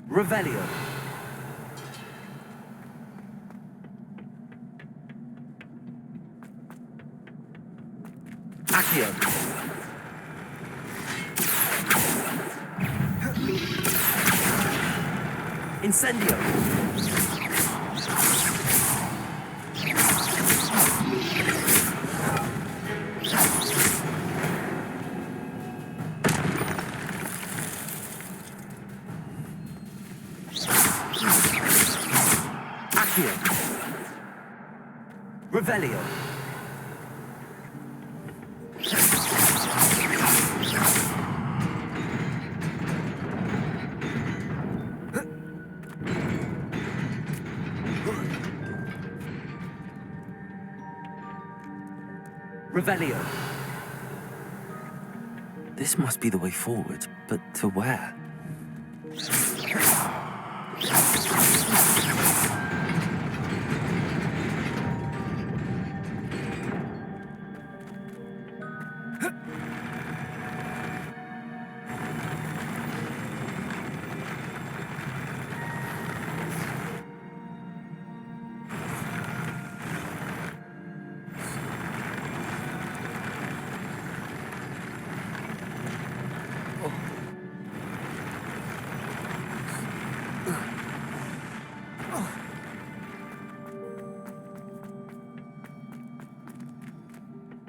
B: Revelio. Accio. Incendio. Accio. Revelio. Revelio.
E: This must be the way forward, but to where?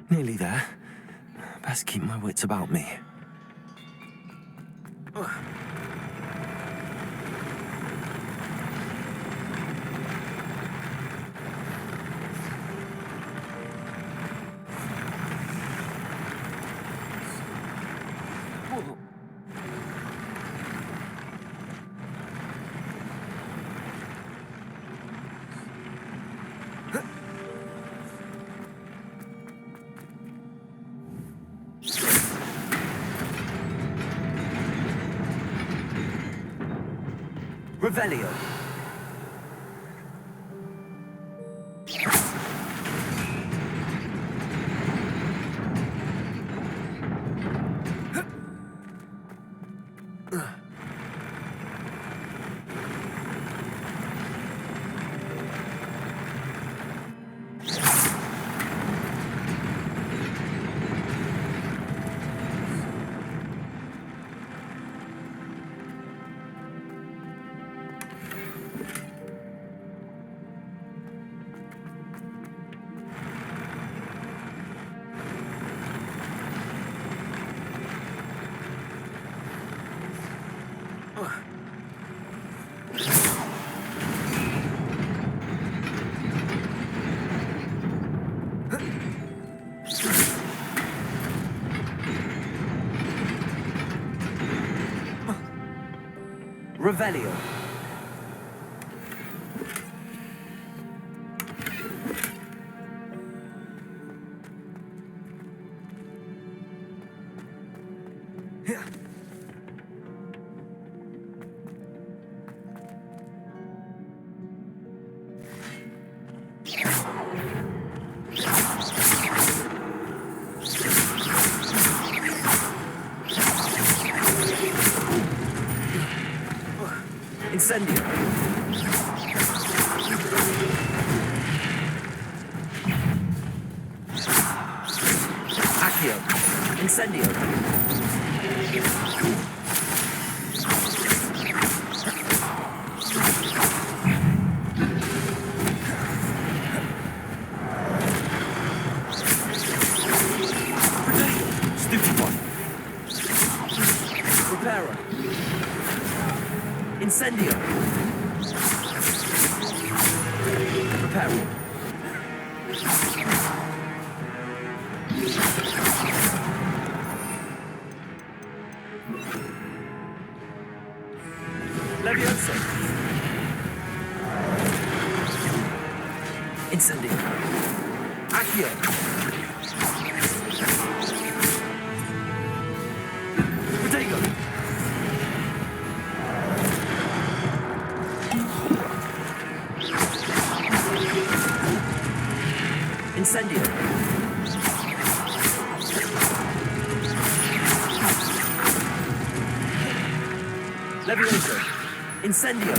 E: Nearly there. Best keep my wits about me.
B: Revelio. Revelio. Incendio. Accio. Incendio. Stupid one. Reparo. Incendio. Reparo. Levioso. Incendio. Accio. Protego. Incendio. Levioso. Incendio.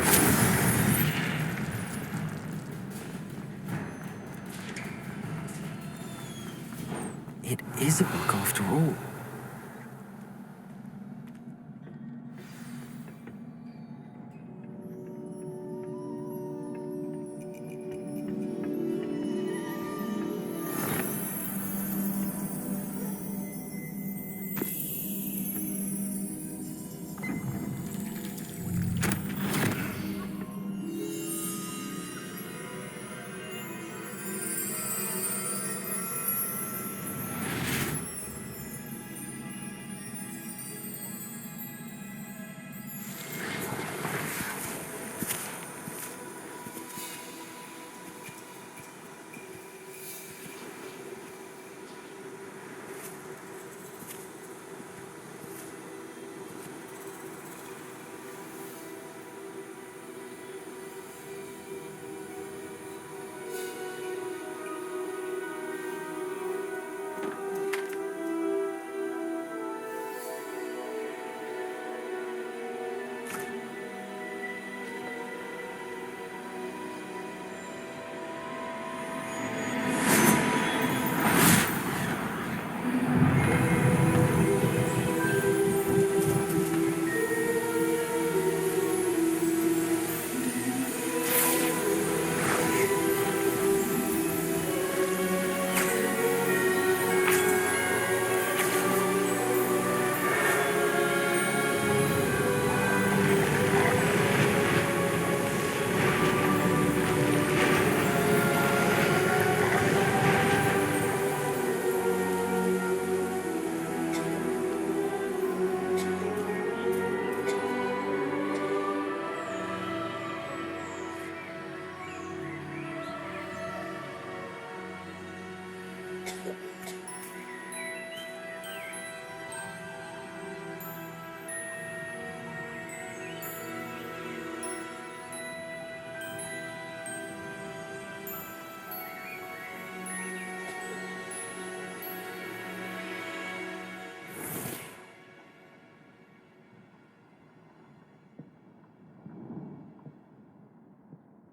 E: It is a book after all.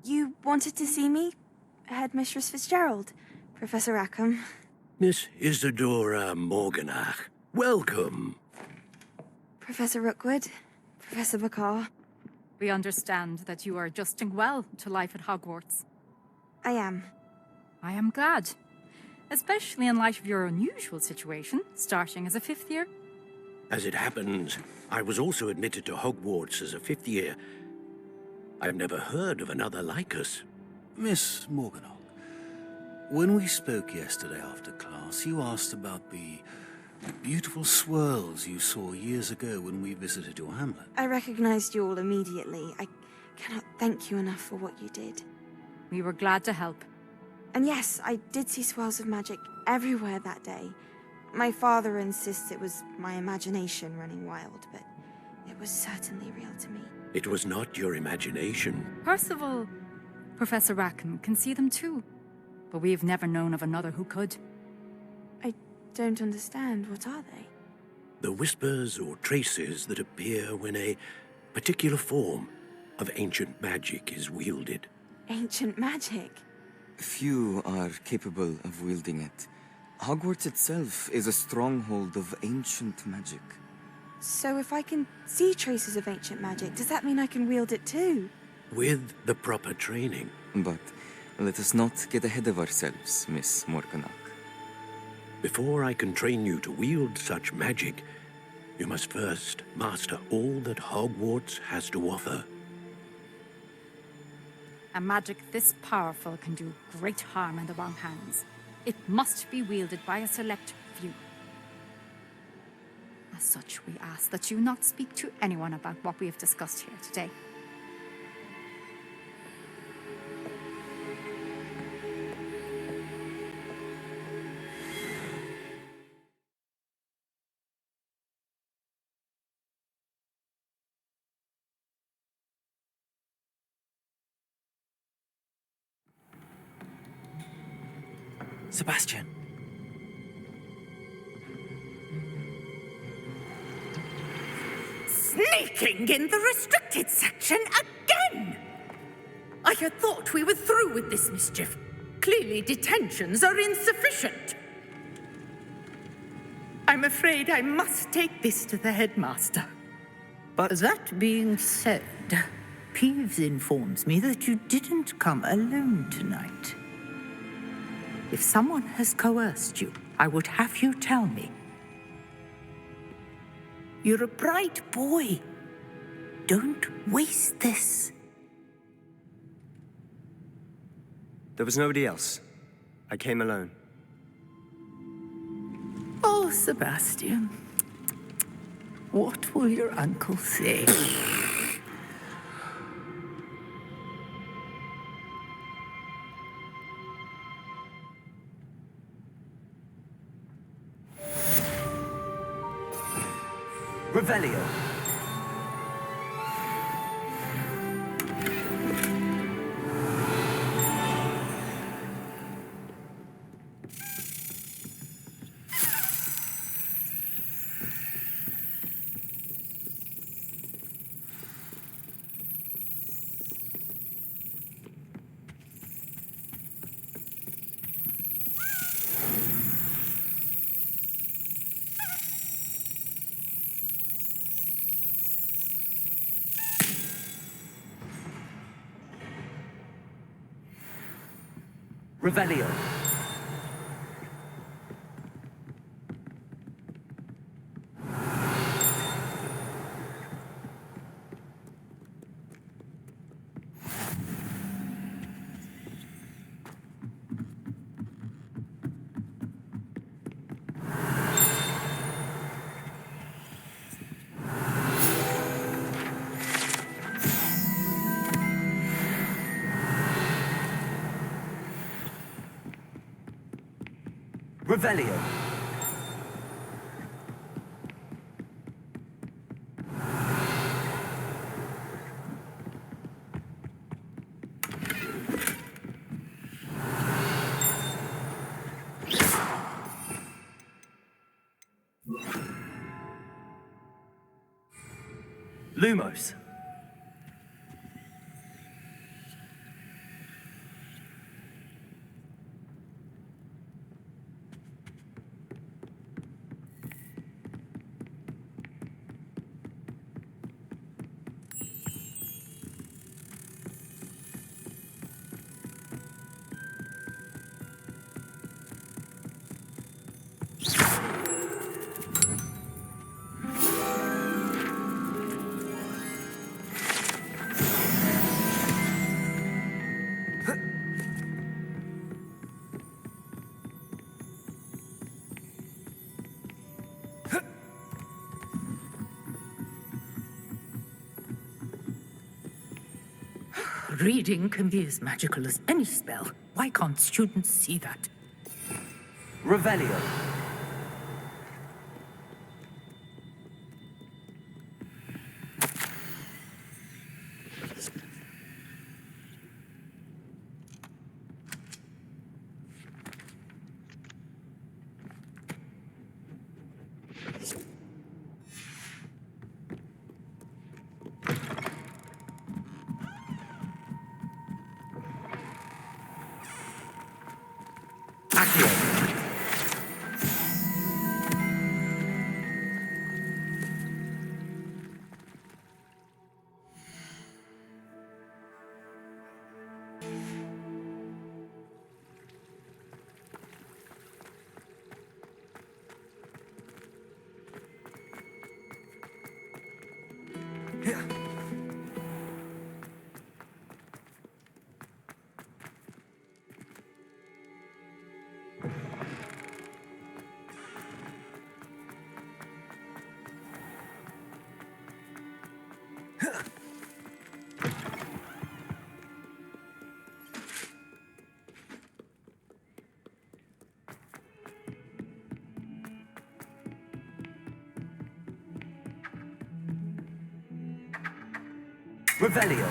U: You wanted to see me? Headmistress Fitzgerald, Professor Rackham.
G: Miss Isadora Morganach, welcome.
U: Professor Rookwood, Professor Bakar.
V: We understand that you are adjusting well to life at Hogwarts.
U: I am.
V: I am glad. Especially in light of your unusual situation, starting as a 5th year.
G: As it happens, I was also admitted to Hogwarts as a 5th year. I've never heard of another like us.
W: Miss Morganach, when we spoke yesterday after class, you asked about the beautiful swirls you saw years ago when we visited your hamlet.
U: I recognized you all immediately. I cannot thank you enough for what you did.
V: We were glad to help.
U: And yes, I did see swirls of magic everywhere that day. My father insists it was my imagination running wild, but it was certainly real to me.
G: It was not your imagination.
V: Percival, Professor Rackham can see them too. But we've never known of another who could.
U: I don't understand. What are they?
G: The whispers or traces that appear when a particular form of ancient magic is wielded.
U: Ancient magic?
X: Few are capable of wielding it. Hogwarts itself is a stronghold of ancient magic.
U: So if I can see traces of ancient magic, does that mean I can wield it too?
G: With the proper training.
X: But let us not get ahead of ourselves, Miss Morganach.
G: Before I can train you to wield such magic, you must first master all that Hogwarts has to offer.
V: A magic this powerful can do great harm in the wrong hands. It must be wielded by a select few. As such, we ask that you not speak to anyone about what we have discussed here today.
E: Sebastian.
N: Sneaking in the restricted section again! I had thought we were through with this mischief. Clearly detentions are insufficient. I'm afraid I must take this to the headmaster.
Y: But that being said, Peeves informs me that you didn't come alone tonight. If someone has coerced you, I would have you tell me. You're a bright boy. Don't waste this.
T: There was nobody else. I came alone.
Y: Oh, Sebastian. What will your uncle say?
E: Revelio. Revelio. Revelio. Lumos.
Y: reading can be as magical as any spell. Why can't students see that?
B: Revelio. Revelio.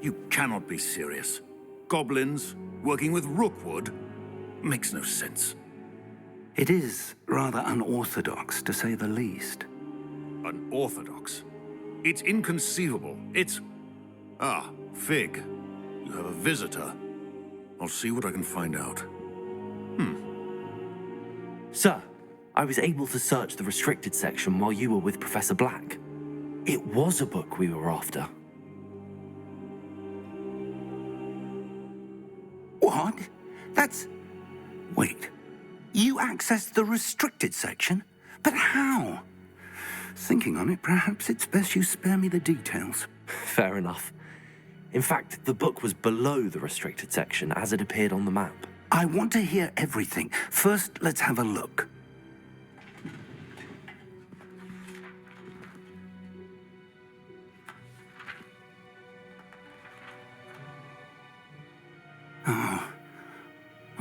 W: You cannot be serious. Goblins working with rookwood makes no sense.
A: It is rather unorthodox, to say the least.
W: Unorthodox? It's inconceivable. It's... Ah, Fig. You have a visitor. I'll see what I can find out.
B: Sir, I was able to search the restricted section while you were with Professor Black. It was a book we were after.
A: What? That's... Wait. You accessed the restricted section? But how? Thinking on it, perhaps it's best you spare me the details.
B: Fair enough. In fact, the book was below the restricted section as it appeared on the map.
A: I want to hear everything. First, let's have a look.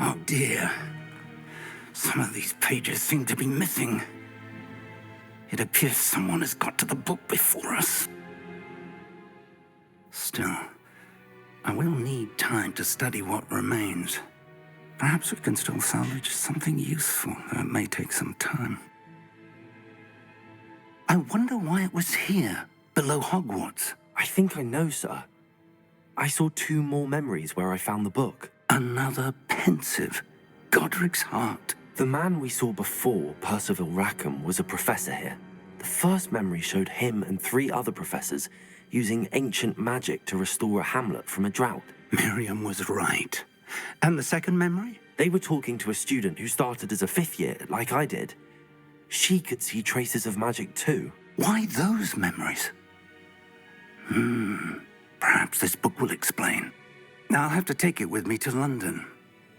A: Oh dear. Some of these pages seem to be missing. It appears someone has got to the book before us. Still, I will need time to study what remains. Perhaps we can still salvage something useful, though it may take some time. I wonder why it was here, below Hogwarts.
B: I think I know, sir. I saw 2 more memories where I found the book.
A: Another pensive. Godric's heart.
B: The man we saw before, Percival Rackham, was a professor here. The first memory showed him and 3 other professors using ancient magic to restore a hamlet from a drought.
A: Miriam was right. And the second memory?
B: They were talking to a student who started as a 5th year, like I did. She could see traces of magic too.
A: Why those memories? Perhaps this book will explain. Now I'll have to take it with me to London.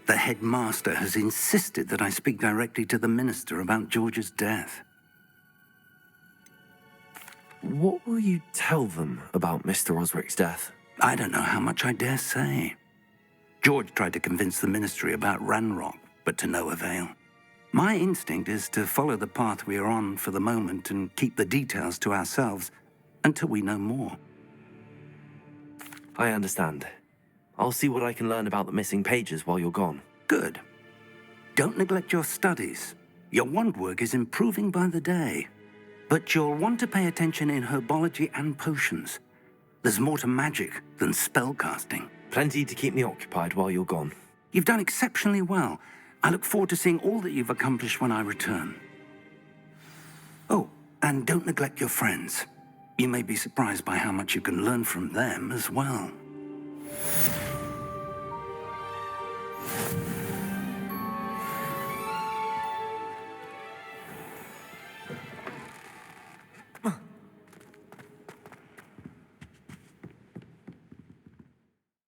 A: The headmaster has insisted that I speak directly to the minister about George's death.
B: What will you tell them about Mr. Osric's death?
A: I don't know how much I dare say. George tried to convince the ministry about Ranrock, but to no avail. My instinct is to follow the path we are on for the moment and keep the details to ourselves until we know more.
B: I understand. I'll see what I can learn about the missing pages while you're gone.
A: Good. Don't neglect your studies. Your wand work is improving by the day. But you'll want to pay attention in herbology and potions. There's more to magic than spellcasting.
B: Plenty to keep me occupied while you're gone.
A: You've done exceptionally well. I look forward to seeing all that you've accomplished when I return. Oh, and don't neglect your friends. You may be surprised by how much you can learn from them as well.